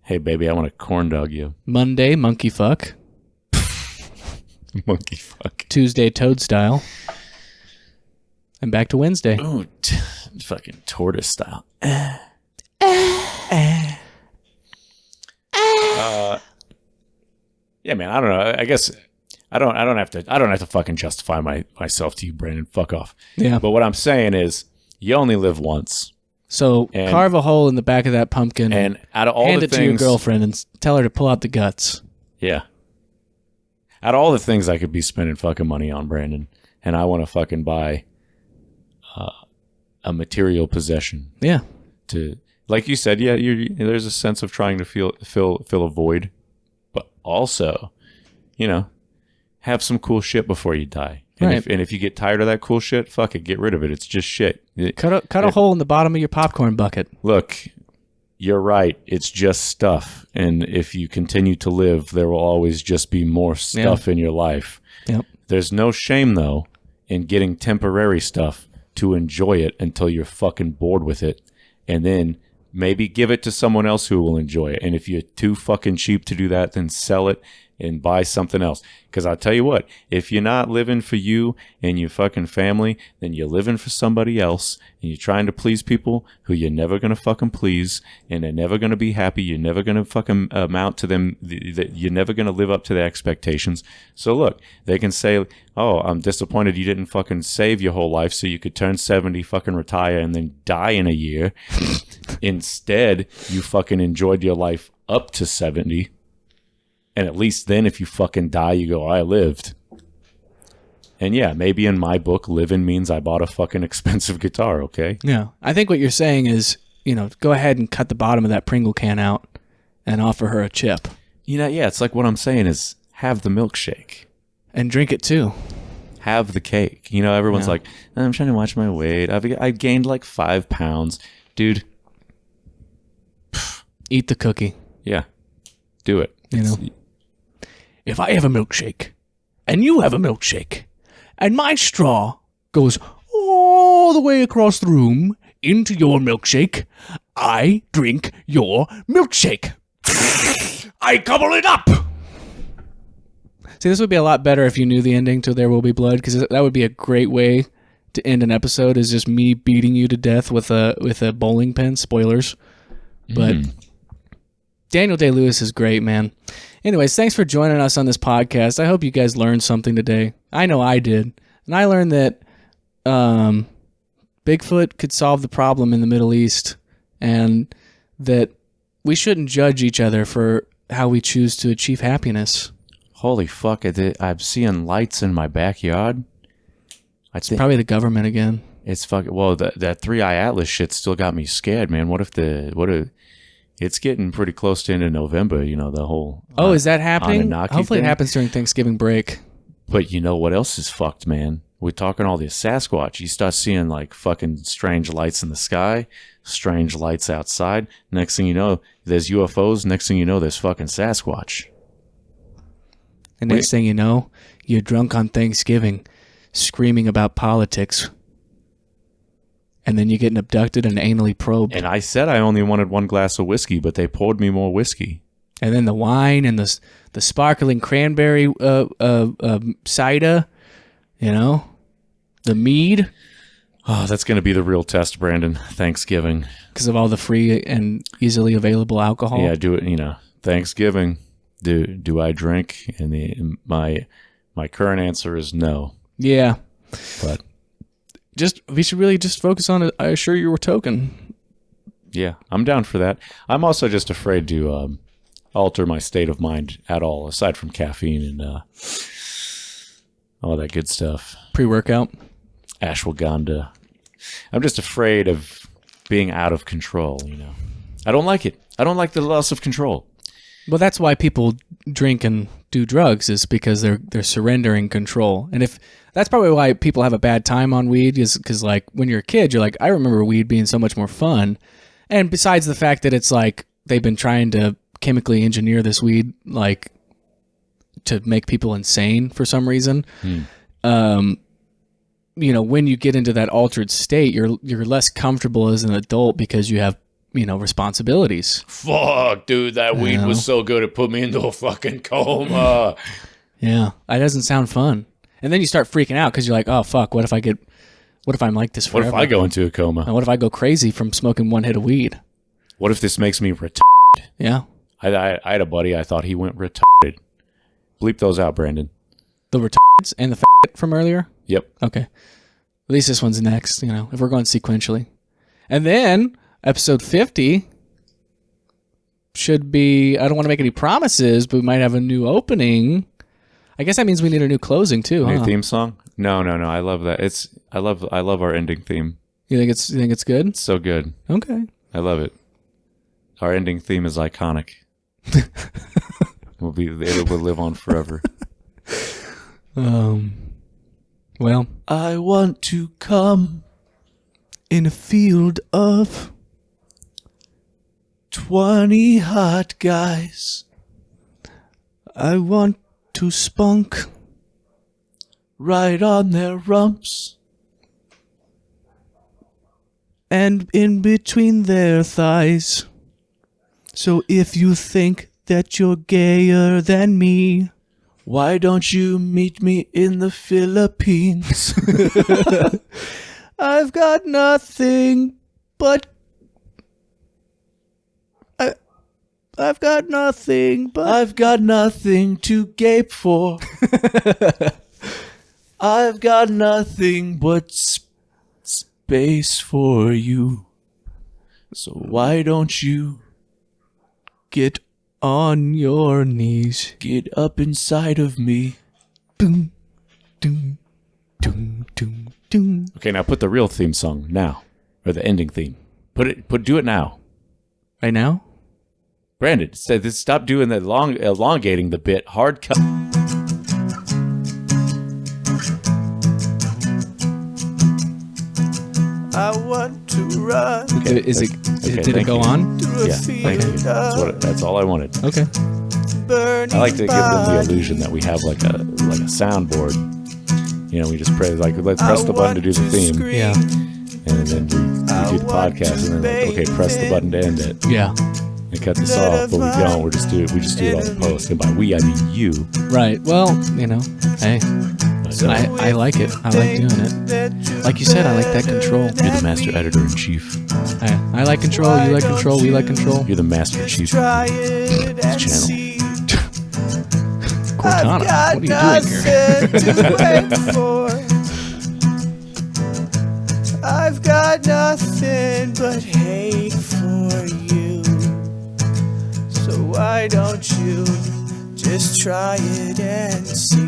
Hey, baby, I want to corn dog you. Monday, monkey fuck. Monkey fuck. Tuesday, toad style. And back to Wednesday. Ooh, fucking tortoise style. Yeah, man. I don't know. I guess I don't have to fucking justify myself to you, Brandon. Fuck off. Yeah. But what I'm saying is, you only live once. So carve a hole in the back of that pumpkin, and out of all hand the it things, to your girlfriend and tell her to pull out the guts. Yeah. Out of all the things I could be spending fucking money on, Brandon, and I want to fucking buy a material possession. Yeah. To, like you said, yeah, there's a sense of trying to fill a void, but also, have some cool shit before you die. And right. If you get tired of that cool shit, fuck it, get rid of it. It's just shit. Cut a hole in the bottom of your popcorn bucket. Look, you're right. It's just stuff. And if you continue to live, there will always just be more stuff in your life. Yep. There's no shame, though, in getting temporary stuff to enjoy it until you're fucking bored with it. And then maybe give it to someone else who will enjoy it. And if you're too fucking cheap to do that, then sell it and buy something else. Because I'll tell you what, if you're not living for you and your fucking family, then you're living for somebody else, and you're trying to please people who you're never going to fucking please, and they're never going to be happy. You're never going to fucking amount to them. You're never going to live up to their expectations. So look, they can say, oh, I'm disappointed you didn't fucking save your whole life so you could turn 70, fucking retire, and then die in a year. Instead, you fucking enjoyed your life up to 70. And at least then, if you fucking die, you go, I lived. And yeah, maybe in my book, living means I bought a fucking expensive guitar, okay? Yeah. I think what you're saying is, go ahead and cut the bottom of that Pringle can out and offer her a chip. Yeah, it's like what I'm saying is have the milkshake. And drink it too. Have the cake. Everyone's like, I'm trying to watch my weight. I gained like 5 pounds. Dude. Eat the cookie. Yeah. Do it. If I have a milkshake, and you have a milkshake, and my straw goes all the way across the room into your milkshake, I drink your milkshake. I gobble it up. See, this would be a lot better if you knew the ending to There Will Be Blood, because that would be a great way to end an episode, is just me beating you to death with a bowling pin. Spoilers. But Daniel Day-Lewis is great, man. Anyways, thanks for joining us on this podcast. I hope you guys learned something today. I know I did. And I learned that Bigfoot could solve the problem in the Middle East, and that we shouldn't judge each other for how we choose to achieve happiness. Holy fuck, I'm seeing lights in my backyard. It's probably the government again. It's fucking, well, that 3-eye atlas shit still got me scared, man. What if it's getting pretty close to end of November, the whole... Oh, is that happening? Anunnaki Hopefully thing. it happens during Thanksgiving break. But you know what else is fucked, man? We're talking all this Sasquatch. You start seeing like fucking strange lights in the sky, strange lights outside. Next thing you know, there's UFOs. Next thing you know, there's fucking Sasquatch. And next thing you know, you're drunk on Thanksgiving, screaming about politics. And then you're getting abducted and anally probed. And I said I only wanted 1 glass of whiskey, but they poured me more whiskey. And then the wine and the sparkling cranberry cider, the mead. Oh, that's going to be the real test, Brandon. Thanksgiving. Because of all the free and easily available alcohol. Yeah, do it, Thanksgiving. Do I drink? And my current answer is no. Yeah. But we should really just focus on it. I assure you we're token. Yeah, I'm down for that. I'm also just afraid to alter my state of mind at all, aside from caffeine and all that good stuff. Pre-workout. Ashwagandha. I'm just afraid of being out of control, I don't like it. I don't like the loss of control. Well, that's why people drink and do drugs, is because they're surrendering control. And that's probably why people have a bad time on weed, is because like when you're a kid, you're like, I remember weed being so much more fun. And besides the fact that it's like they've been trying to chemically engineer this weed, like to make people insane for some reason. When you get into that altered state, you're less comfortable as an adult because you have responsibilities. Fuck, dude, that weed was so good it put me into a fucking coma. Yeah, that doesn't sound fun. And then you start freaking out because you're like, oh fuck, what if I'm like this forever? What if I go into a coma? And what if I go crazy from smoking 1 hit of weed? What if this makes me retarded? Yeah. I had a buddy, I thought he went retarded. Bleep those out, Brandon. The retards and the from earlier? Yep. Okay. At least this one's next, if we're going sequentially. And then episode 50 should be, I don't want to make any promises, but we might have a new opening. I guess that means we need a new closing too, New theme song? No. I love that. I love our ending theme. You think it's good? It's so good. Okay. I love it. Our ending theme is iconic. It will live on forever. Well, I want to come in a field of 20 hot guys. I want to spunk right on their rumps and in between their thighs. So if you think that you're gayer than me. Why don't you meet me in the Philippines? I've got nothing but... I've got nothing but... I've got nothing to gape for. I've got nothing but space for you. So why don't you Get on your knees. get up inside of me? Doom, doom, doom, doom, doom. Okay, now put the real theme song now, or the ending theme. Do it now. Right now? Brandon, stop doing that elongating the bit. Hard cut. I want to run Okay, Did thank it go you. on? through a Yeah, thank field you. of That's all I wanted. Okay. burning I like to give them the bodies. illusion that we have like a soundboard. You know, we just press let's press the button to do the theme, Yeah. and then we do the podcast, and then okay, press the button to end it, Yeah. and cut this off. But we don't. We just do it on the post, and by we I mean you. Right. Well, hey, I like it. I like doing it. Like you said, I like that control. You're the master editor in chief. I like control. You like control. We like control. You're the master chief. Try it and channel. see. Cortana, I've what got are you doing here? nothing to wait for. I've got nothing but hate for you. So why don't you just try it and see?